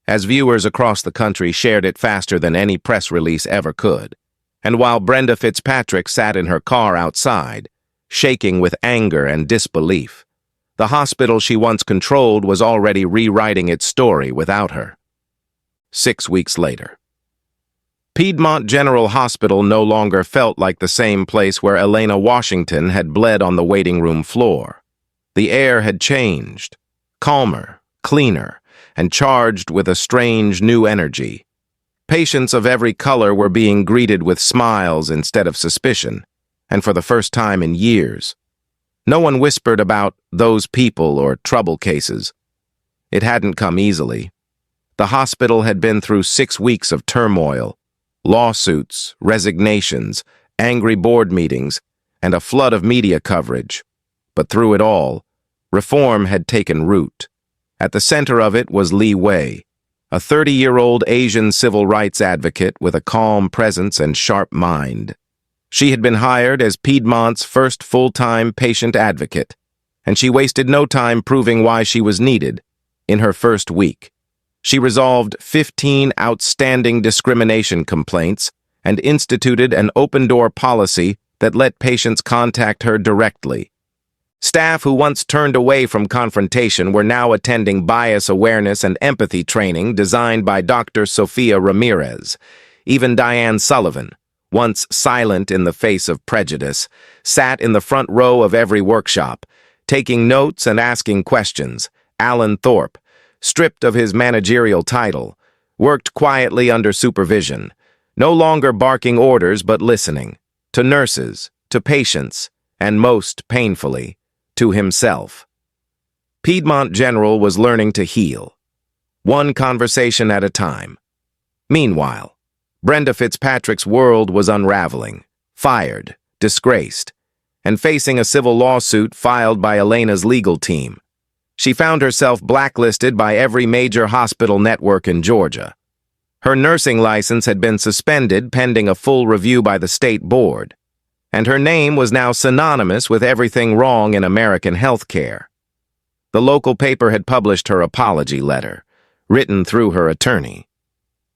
as viewers across the country shared it faster than any press release ever could. And while Brenda Fitzpatrick sat in her car outside, shaking with anger and disbelief, the hospital she once controlled was already rewriting its story without her. 6 weeks later. Piedmont General Hospital no longer felt like the same place where Elena Washington had bled on the waiting room floor. The air had changed, calmer, cleaner, and charged with a strange new energy. Patients of every color were being greeted with smiles instead of suspicion, and for the first time in years. No one whispered about those people or trouble cases. It hadn't come easily. The hospital had been through 6 weeks of turmoil, lawsuits, resignations, angry board meetings, and a flood of media coverage. But through it all, reform had taken root. At the center of it was Li Wei, a 30-year-old Asian civil rights advocate with a calm presence and sharp mind. She had been hired as Piedmont's first full-time patient advocate, and she wasted no time proving why she was needed. In her first week, she resolved 15 outstanding discrimination complaints and instituted an open-door policy that let patients contact her directly. Staff who once turned away from confrontation were now attending bias awareness and empathy training designed by Dr. Sophia Ramirez. Even Diane Sullivan, once silent in the face of prejudice, sat in the front row of every workshop, taking notes and asking questions. Alan Thorpe, stripped of his managerial title, worked quietly under supervision, no longer barking orders but listening, to nurses, to patients, and most painfully, to himself. Piedmont General was learning to heal, one conversation at a time. Meanwhile, Brenda Fitzpatrick's world was unraveling, fired, disgraced, and facing a civil lawsuit filed by Elena's legal team. She found herself blacklisted by every major hospital network in Georgia. Her nursing license had been suspended pending a full review by the state board, and her name was now synonymous with everything wrong in American healthcare. The local paper had published her apology letter, written through her attorney.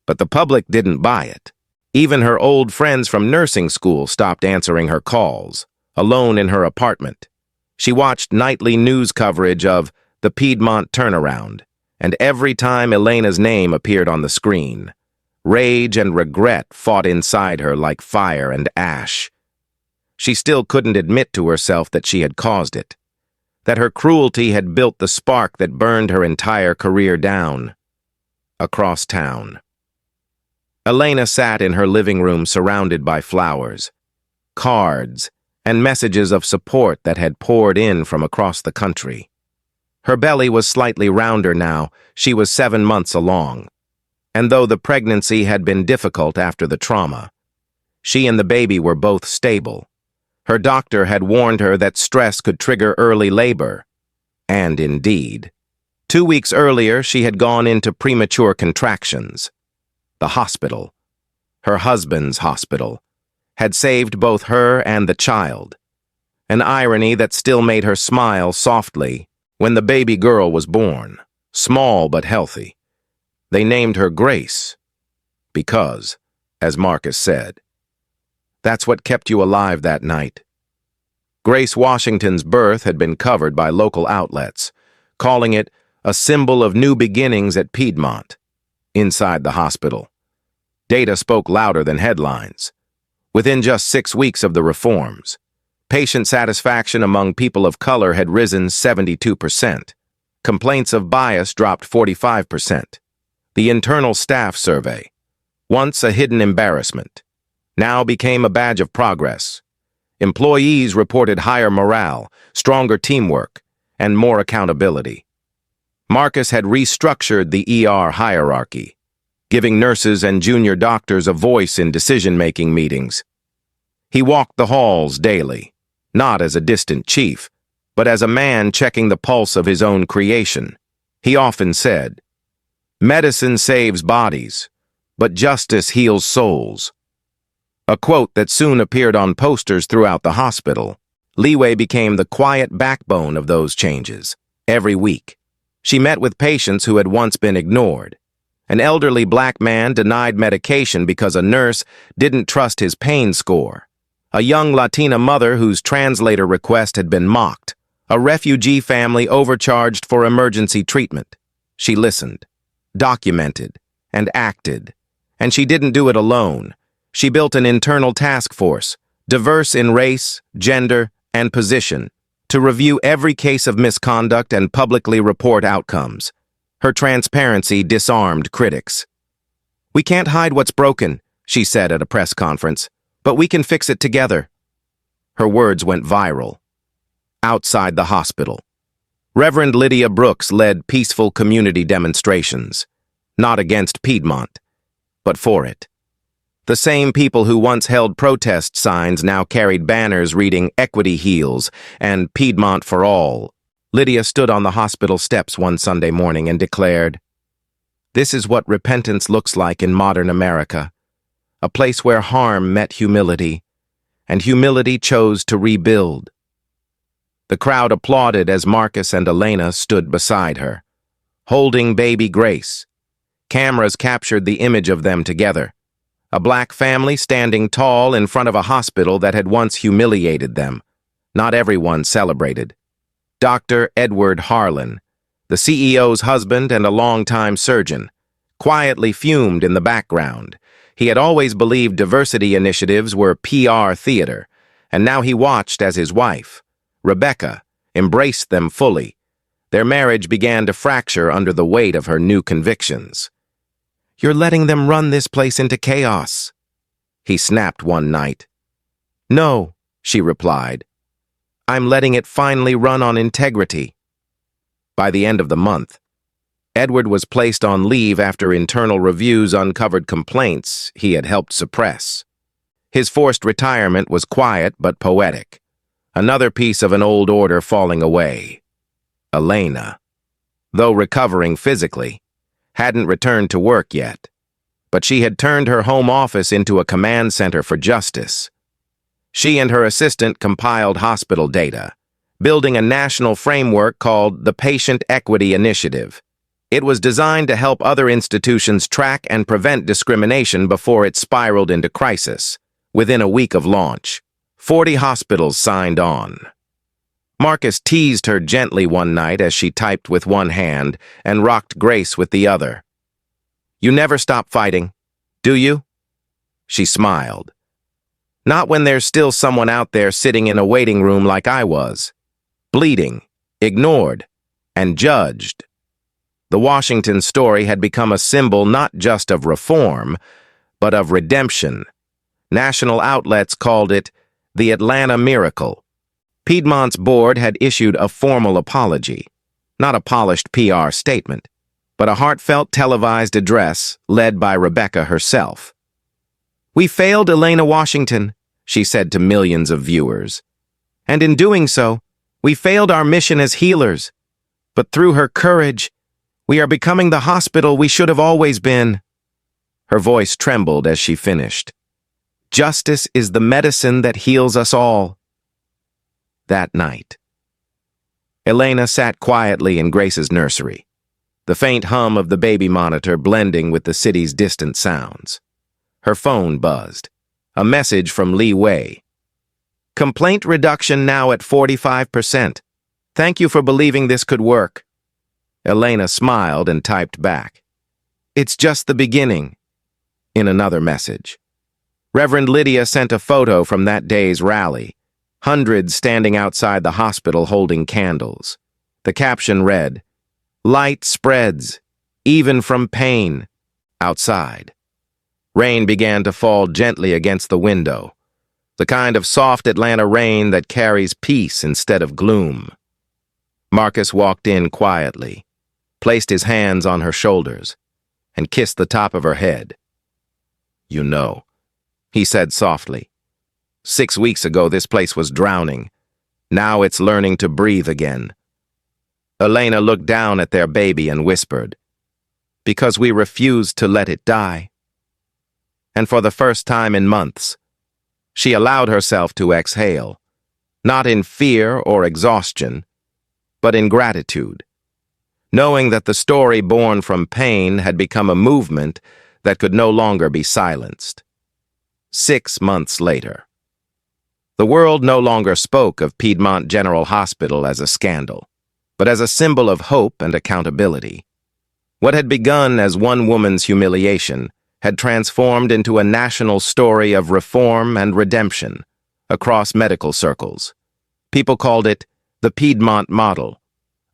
But the public didn't buy it. Even her old friends from nursing school stopped answering her calls, alone in her apartment. She watched nightly news coverage of the Piedmont turnaround, and every time Elena's name appeared on the screen, rage and regret fought inside her like fire and ash. She still couldn't admit to herself that she had caused it, that her cruelty had built the spark that burned her entire career down. Across town. Elena sat in her living room surrounded by flowers, cards, and messages of support that had poured in from across the country. Her belly was slightly rounder now. She was 7 months along. And though the pregnancy had been difficult after the trauma, she and the baby were both stable. Her doctor had warned her that stress could trigger early labor. And indeed, 2 weeks earlier, she had gone into premature contractions. The hospital, her husband's hospital, had saved both her and the child. An irony that still made her smile softly when the baby girl was born, small but healthy. They named her Grace because, as Marcus said, that's what kept you alive that night. Grace Washington's birth had been covered by local outlets, calling it a symbol of new beginnings at Piedmont. Inside the hospital, data spoke louder than headlines. Within just 6 weeks of the reforms, patient satisfaction among people of color had risen 72%. Complaints of bias dropped 45%. The internal staff survey, once a hidden embarrassment, now became a badge of progress. Employees reported higher morale, stronger teamwork, and more accountability. Marcus had restructured the ER hierarchy, giving nurses and junior doctors a voice in decision-making meetings. He walked the halls daily, not as a distant chief, but as a man checking the pulse of his own creation. He often said, Medicine saves bodies, but justice heals souls. A quote that soon appeared on posters throughout the hospital. Leeway became the quiet backbone of those changes. Every week, she met with patients who had once been ignored. An elderly black man denied medication because a nurse didn't trust his pain score. A young Latina mother whose translator request had been mocked. A refugee family overcharged for emergency treatment. She listened, documented, and acted. And she didn't do it alone. She built an internal task force, diverse in race, gender, and position, to review every case of misconduct and publicly report outcomes. Her transparency disarmed critics. "We can't hide what's broken," she said at a press conference, "but we can fix it together." Her words went viral. Outside the hospital, Reverend Lydia Brooks led peaceful community demonstrations, not against Piedmont, but for it. The same people who once held protest signs now carried banners reading "Equity Heals" and "Piedmont for All." Lydia stood on the hospital steps one Sunday morning and declared, "This is what repentance looks like in modern America, a place where harm met humility, and humility chose to rebuild." The crowd applauded as Marcus and Elena stood beside her, holding baby Grace. Cameras captured the image of them together, a black family standing tall in front of a hospital that had once humiliated them. Not everyone celebrated. Dr. Edward Harlan, the CEO's husband and a longtime surgeon, quietly fumed in the background. He had always believed diversity initiatives were PR theater, and now he watched as his wife, Rebecca, embraced them fully. Their marriage began to fracture under the weight of her new convictions. "You're letting them run this place into chaos," he snapped one night. "No," she replied. "I'm letting it finally run on integrity." By the end of the month, Edward was placed on leave after internal reviews uncovered complaints he had helped suppress. His forced retirement was quiet but poetic, another piece of an old order falling away. Elena, though recovering physically, hadn't returned to work yet, but she had turned her home office into a command center for justice. She and her assistant compiled hospital data, building a national framework called the Patient Equity Initiative. It was designed to help other institutions track and prevent discrimination before it spiraled into crisis. Within a week of launch, 40 hospitals signed on. Marcus teased her gently one night as she typed with one hand and rocked Grace with the other. "You never stop fighting, do you?" She smiled. "Not when there's still someone out there sitting in a waiting room like I was, bleeding, ignored, and judged." The Washington story had become a symbol not just of reform, but of redemption. National outlets called it the Atlanta Miracle. Piedmont's board had issued a formal apology, not a polished PR statement, but a heartfelt televised address led by Rebecca herself. "We failed Elena Washington," she said to millions of viewers. "And in doing so, we failed our mission as healers. But through her courage, we are becoming the hospital we should have always been." Her voice trembled as she finished. "Justice is the medicine that heals us all." That night, Elena sat quietly in Grace's nursery, the faint hum of the baby monitor blending with the city's distant sounds. Her phone buzzed. A message from Lee Wei. "Complaint reduction now at 45%. Thank you for believing this could work." Elena smiled and typed back, "It's just the beginning." In another message, Reverend Lydia sent a photo from that day's rally, hundreds standing outside the hospital holding candles. The caption read, "Light spreads, even from pain." Outside, rain began to fall gently against the window, the kind of soft Atlanta rain that carries peace instead of gloom. Marcus walked in quietly, placed his hands on her shoulders, and kissed the top of her head. "You know," he said softly, 6 weeks ago this place was drowning. Now it's learning to breathe again." Elena looked down at their baby and whispered, because we refused to let it die. And for the first time in months, she allowed herself to exhale, not in fear or exhaustion, but in gratitude, knowing that the story born from pain had become a movement that could no longer be silenced. 6 months later, the world no longer spoke of Piedmont General Hospital as a scandal, but as a symbol of hope and accountability. What had begun as one woman's humiliation had transformed into a national story of reform and redemption across medical circles. People called it the Piedmont Model,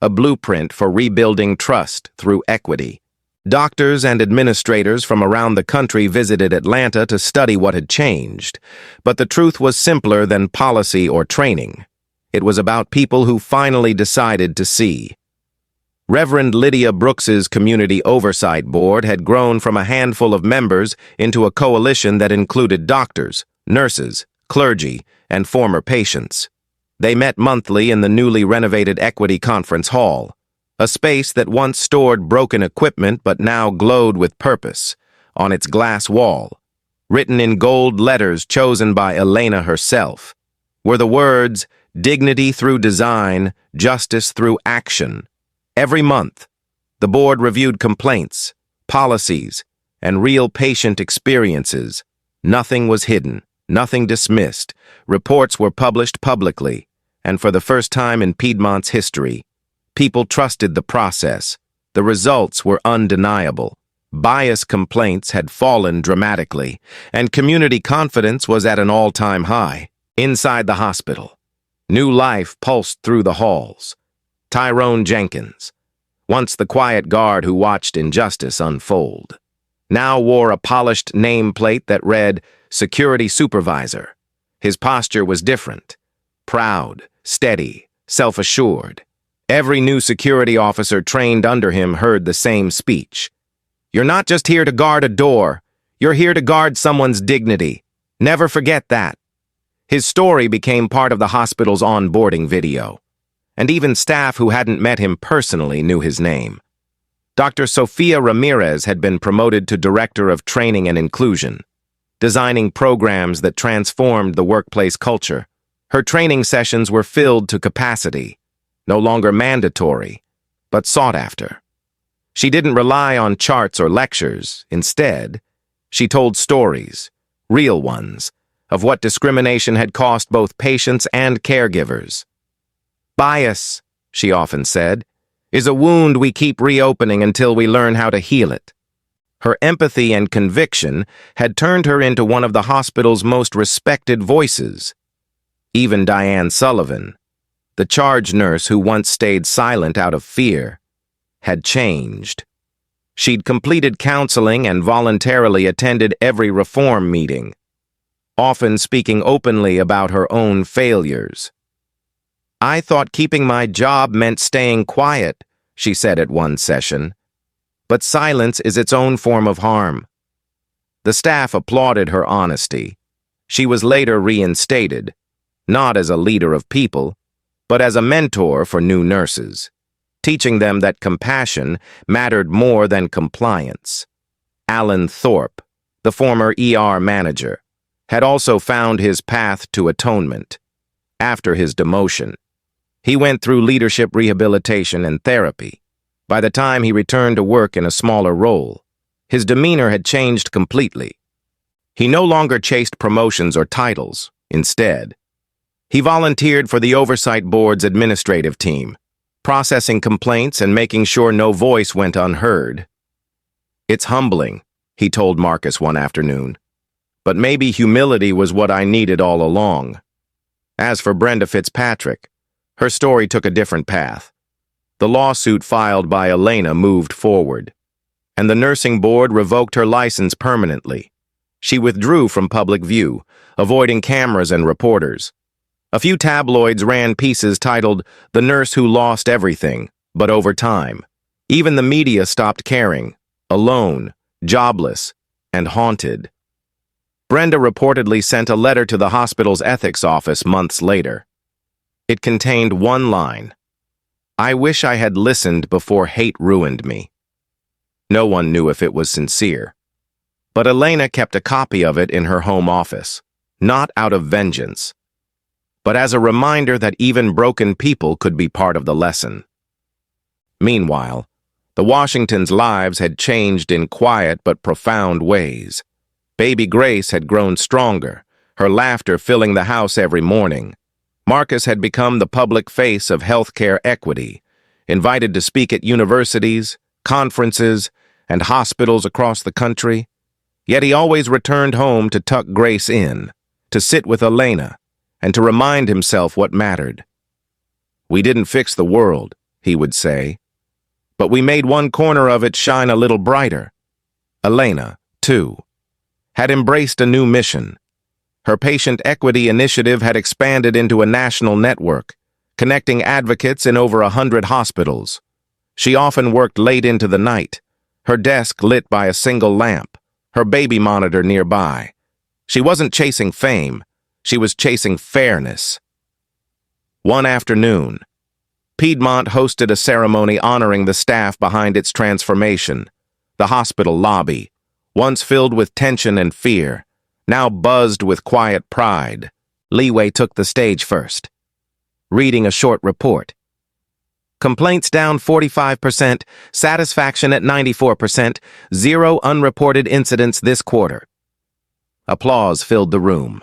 a blueprint for rebuilding trust through equity. Doctors and administrators from around the country visited Atlanta to study what had changed, but the truth was simpler than policy or training. It was about people who finally decided to see. Reverend Lydia Brooks's Community Oversight Board had grown from a handful of members into a coalition that included doctors, nurses, clergy, and former patients. They met monthly in the newly renovated Equity Conference Hall, a space that once stored broken equipment but now glowed with purpose. On its glass wall, written in gold letters chosen by Elena herself, were the words, "Dignity through design, justice through action." Every month, the board reviewed complaints, policies, and real patient experiences. Nothing was hidden, nothing dismissed. Reports were published publicly, and for the first time in Piedmont's history, people trusted the process. The results were undeniable. Bias complaints had fallen dramatically, and community confidence was at an all-time high. Inside the hospital, new life pulsed through the halls. Tyrone Jenkins, once the quiet guard who watched injustice unfold, now wore a polished nameplate that read Security Supervisor. His posture was different, proud, steady, self-assured. Every new security officer trained under him heard the same speech. "You're not just here to guard a door, you're here to guard someone's dignity. Never forget that." His story became part of the hospital's onboarding video, and even staff who hadn't met him personally knew his name. Dr. Sofia Ramirez had been promoted to Director of Training and Inclusion, designing programs that transformed the workplace culture. Her training sessions were filled to capacity, no longer mandatory, but sought after. She didn't rely on charts or lectures. Instead, she told stories, real ones, of what discrimination had cost both patients and caregivers. "Bias," she often said, "is a wound we keep reopening until we learn how to heal it." Her empathy and conviction had turned her into one of the hospital's most respected voices. Even Diane Sullivan, the charge nurse who once stayed silent out of fear, had changed. She'd completed counseling and voluntarily attended every reform meeting, often speaking openly about her own failures. "I thought keeping my job meant staying quiet," she said at one session. "But silence is its own form of harm." The staff applauded her honesty. She was later reinstated, not as a leader of people, but as a mentor for new nurses, teaching them that compassion mattered more than compliance. Alan Thorpe, the former ER manager, had also found his path to atonement. After his demotion, he went through leadership rehabilitation and therapy. By the time he returned to work in a smaller role, his demeanor had changed completely. He no longer chased promotions or titles. Instead, he volunteered for the Oversight Board's administrative team, processing complaints and making sure no voice went unheard. "It's humbling," he told Marcus one afternoon, "but maybe humility was what I needed all along." As for Brenda Fitzpatrick, her story took a different path. The lawsuit filed by Elena moved forward, and the nursing board revoked her license permanently. She withdrew from public view, avoiding cameras and reporters. A few tabloids ran pieces titled "The Nurse Who Lost Everything," but over time, even the media stopped caring, alone, jobless, and haunted. Brenda reportedly sent a letter to the hospital's ethics office months later. It contained one line: "I wish I had listened before hate ruined me." No one knew if it was sincere. But Elena kept a copy of it in her home office, not out of vengeance, but as a reminder that even broken people could be part of the lesson. Meanwhile, the Washingtons' lives had changed in quiet but profound ways. Baby Grace had grown stronger, her laughter filling the house every morning. Marcus had become the public face of healthcare equity, invited to speak at universities, conferences, and hospitals across the country. Yet he always returned home to tuck Grace in, to sit with Elena, and to remind himself what mattered. "We didn't fix the world," he would say, "but we made one corner of it shine a little brighter." Elena, too, had embraced a new mission. Her patient equity initiative had expanded into a national network, connecting advocates in over 100 hospitals. She often worked late into the night, her desk lit by a single lamp, her baby monitor nearby. She wasn't chasing fame, she was chasing fairness. One afternoon, Piedmont hosted a ceremony honoring the staff behind its transformation. The hospital lobby, once filled with tension and fear, now buzzed with quiet pride. Leeway took the stage first, reading a short report. Complaints down 45%, satisfaction at 94%, 0 unreported incidents this quarter. Applause filled the room.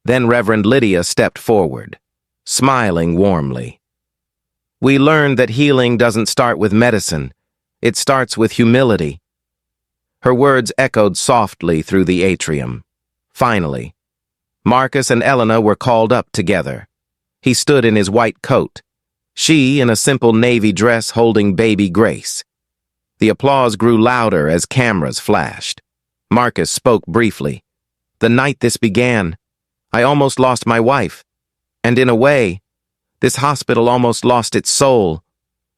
Then Reverend Lydia stepped forward, smiling warmly. "We learned that healing doesn't start with medicine. It starts with humility." Her words echoed softly through the atrium. Finally, Marcus and Elena were called up together. He stood in his white coat, she in a simple navy dress holding baby Grace. The applause grew louder as cameras flashed. Marcus spoke briefly. "The night this began, I almost lost my wife. And in a way, this hospital almost lost its soul.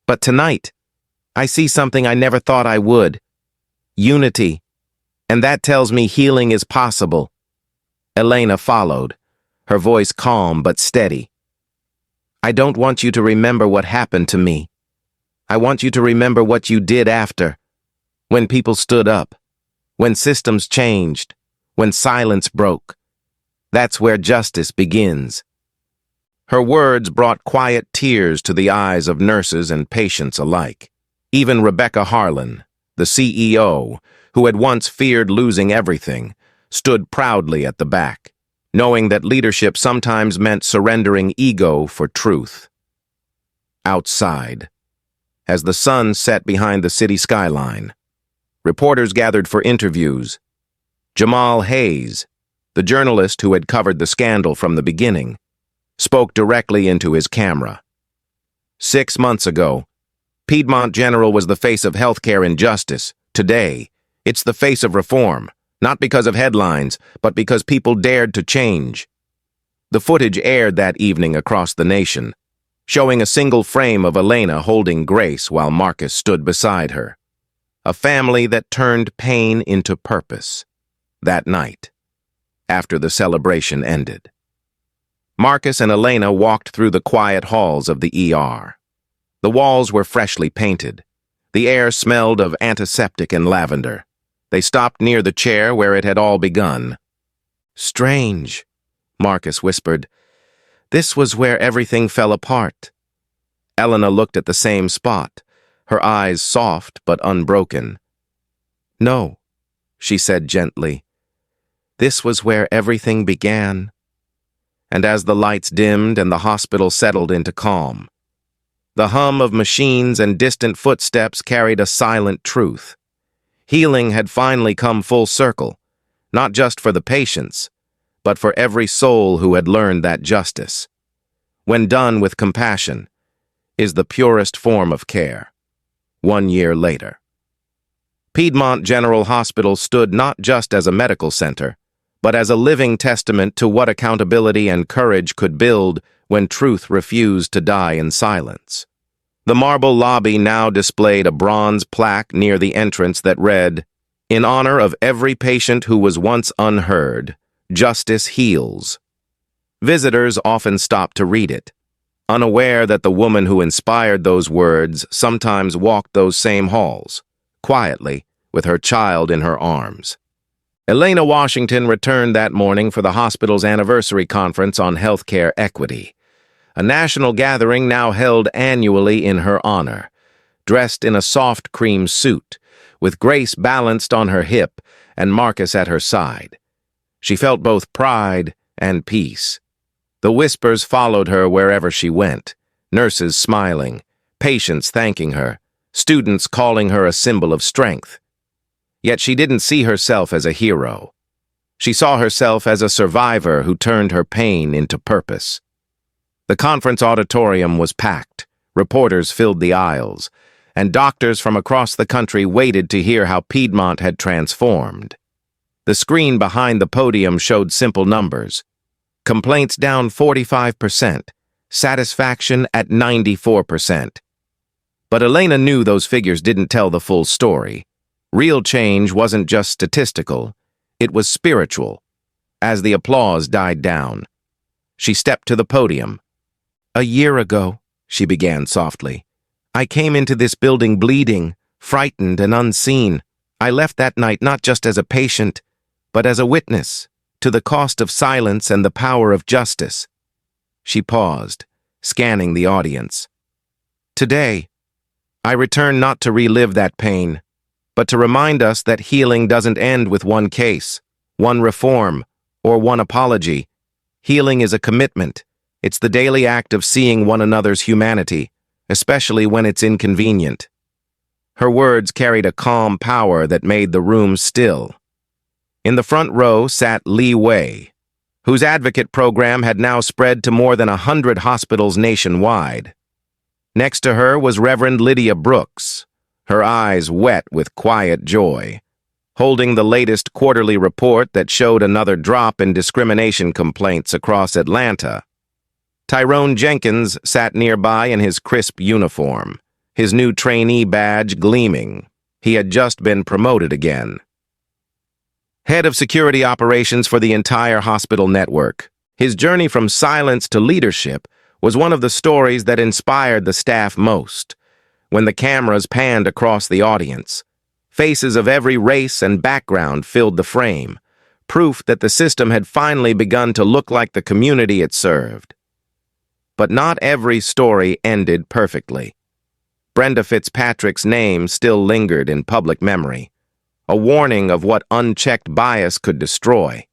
But tonight, I see something I never thought I would. Unity. And that tells me healing is possible." Elena followed, her voice calm but steady. "I don't want you to remember what happened to me. I want you to remember what you did after. When people stood up, when systems changed, when silence broke. That's where justice begins." Her words brought quiet tears to the eyes of nurses and patients alike. Even Rebecca Harlan, the CEO, who had once feared losing everything, stood proudly at the back, knowing that leadership sometimes meant surrendering ego for truth. Outside, as the sun set behind the city skyline, reporters gathered for interviews. Jamal Hayes, the journalist who had covered the scandal from the beginning, spoke directly into his camera. 6 months ago, Piedmont General was the face of healthcare injustice. Today, it's the face of reform, not because of headlines, but because people dared to change. The footage aired that evening across the nation, showing a single frame of Elena holding Grace while Marcus stood beside her. A family that turned pain into purpose. That night, after the celebration ended, Marcus and Elena walked through the quiet halls of the ER. The walls were freshly painted. The air smelled of antiseptic and lavender. They stopped near the chair where it had all begun. "Strange," Marcus whispered. "This was where everything fell apart." Elena looked at the same spot, her eyes soft but unbroken. "No," she said gently. "This was where everything began." And as the lights dimmed and the hospital settled into calm, the hum of machines and distant footsteps carried a silent truth. Healing had finally come full circle, not just for the patients, but for every soul who had learned that justice, when done with compassion, is the purest form of care. 1 year later, Piedmont General Hospital stood not just as a medical center, but as a living testament to what accountability and courage could build when truth refused to die in silence. The marble lobby now displayed a bronze plaque near the entrance that read, "In honor of every patient who was once unheard, justice heals." Visitors often stopped to read it, unaware that the woman who inspired those words sometimes walked those same halls, quietly, with her child in her arms. Elena Washington returned that morning for the hospital's anniversary conference on healthcare equity, a national gathering now held annually in her honor. Dressed in a soft cream suit, with Grace balanced on her hip and Marcus at her side. She felt both pride and peace. The whispers followed her wherever she went, nurses smiling, patients thanking her, students calling her a symbol of strength. Yet she didn't see herself as a hero. She saw herself as a survivor who turned her pain into purpose. The conference auditorium was packed, reporters filled the aisles, and doctors from across the country waited to hear how Piedmont had transformed. The screen behind the podium showed simple numbers. Complaints down 45%, satisfaction at 94%. But Elena knew those figures didn't tell the full story. Real change wasn't just statistical, it was spiritual. As the applause died down, she stepped to the podium. "A year ago," she began softly, "I came into this building bleeding, frightened and unseen. I left that night not just as a patient, but as a witness to the cost of silence and the power of justice." She paused, scanning the audience. "Today, I return not to relive that pain, but to remind us that healing doesn't end with one case, one reform, or one apology. Healing is a commitment. It's the daily act of seeing one another's humanity, especially when it's inconvenient." Her words carried a calm power that made the room still. In the front row sat Li Wei, whose advocate program had now spread to more than 100 hospitals nationwide. Next to her was Reverend Lydia Brooks, her eyes wet with quiet joy, holding the latest quarterly report that showed another drop in discrimination complaints across Atlanta. Tyrone Jenkins sat nearby in his crisp uniform, his new trainee badge gleaming. He had just been promoted again. Head of security operations for the entire hospital network. His journey from silence to leadership was one of the stories that inspired the staff most. When the cameras panned across the audience, faces of every race and background filled the frame, proof that the system had finally begun to look like the community it served. But not every story ended perfectly. Brenda Fitzpatrick's name still lingered in public memory, a warning of what unchecked bias could destroy.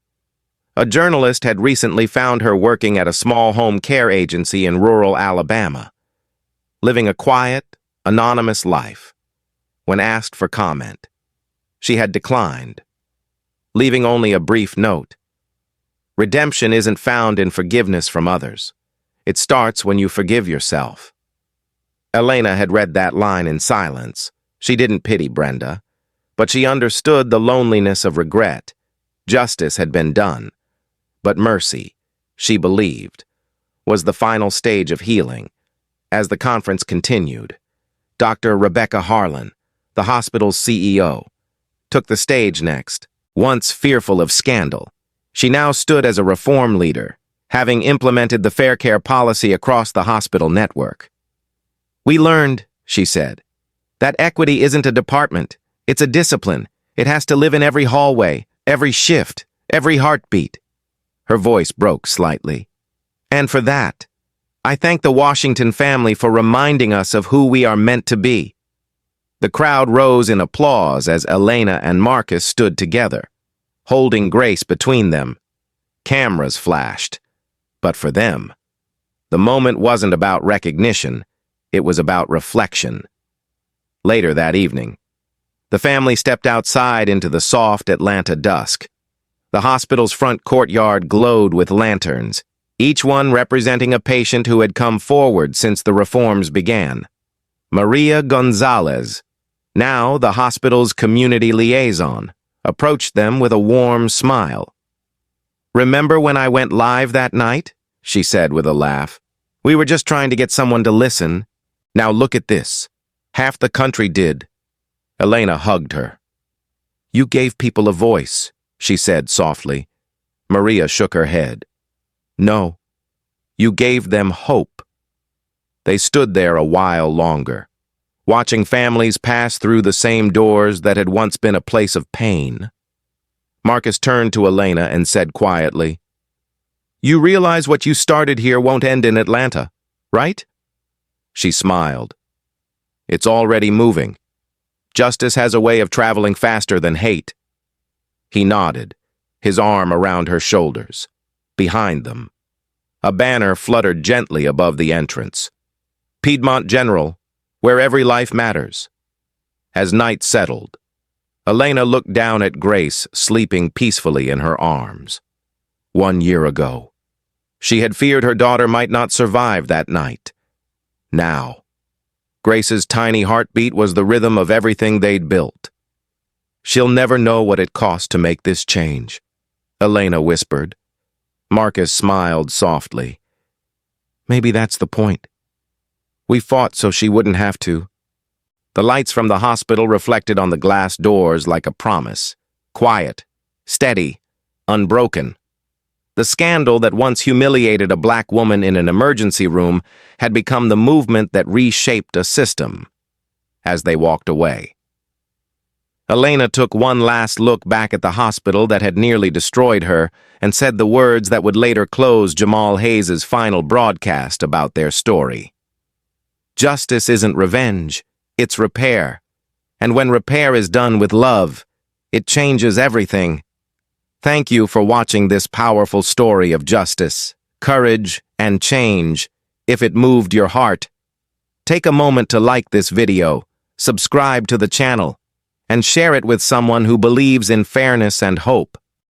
A journalist had recently found her working at a small home care agency in rural Alabama, living a quiet, anonymous life. When asked for comment, she had declined, leaving only a brief note. Redemption isn't found in forgiveness from others. It starts when you forgive yourself. Elena had read that line in silence. She didn't pity Brenda, but she understood the loneliness of regret. Justice had been done, but mercy, she believed, was the final stage of healing. As the conference continued, Dr. Rebecca Harlan, the hospital's CEO, took the stage next. Once fearful of scandal, she now stood as a reform leader, having implemented the fair care policy across the hospital network. "We learned," she said, "that equity isn't a department, it's a discipline. It has to live in every hallway, every shift, every heartbeat." Her voice broke slightly. "And for that, I thank the Washington family for reminding us of who we are meant to be." The crowd rose in applause as Elena and Marcus stood together, holding Grace between them. Cameras flashed. But for them, the moment wasn't about recognition, it was about reflection. Later that evening, the family stepped outside into the soft Atlanta dusk. The hospital's front courtyard glowed with lanterns, each one representing a patient who had come forward since the reforms began. Maria Gonzalez, now the hospital's community liaison, approached them with a warm smile. "Remember when I went live that night?" she said with a laugh. "We were just trying to get someone to listen. Now look at this. Half the country did." Elena hugged her. "You gave people a voice," she said softly. Maria shook her head. "No, you gave them hope." They stood there a while longer, watching families pass through the same doors that had once been a place of pain. Marcus turned to Elena and said quietly, "You realize what you started here won't end in Atlanta, right?" She smiled. "It's already moving. Justice has a way of traveling faster than hate." He nodded, his arm around her shoulders. Behind them, a banner fluttered gently above the entrance. "Piedmont General, where every life matters." As night settled, Elena looked down at Grace sleeping peacefully in her arms. 1 year ago, she had feared her daughter might not survive that night. Now, Grace's tiny heartbeat was the rhythm of everything they'd built. "She'll never know what it cost to make this change," Elena whispered. Marcus smiled softly. "Maybe that's the point. We fought so she wouldn't have to." The lights from the hospital reflected on the glass doors like a promise. Quiet, steady, unbroken. The scandal that once humiliated a black woman in an emergency room had become the movement that reshaped a system. As they walked away, Elena took one last look back at the hospital that had nearly destroyed her and said the words that would later close Jamal Hayes' final broadcast about their story. "Justice isn't revenge, it's repair. And when repair is done with love, it changes everything." Thank you for watching this powerful story of justice, courage, and change. If it moved your heart, take a moment to like this video, subscribe to the channel, and share it with someone who believes in fairness and hope.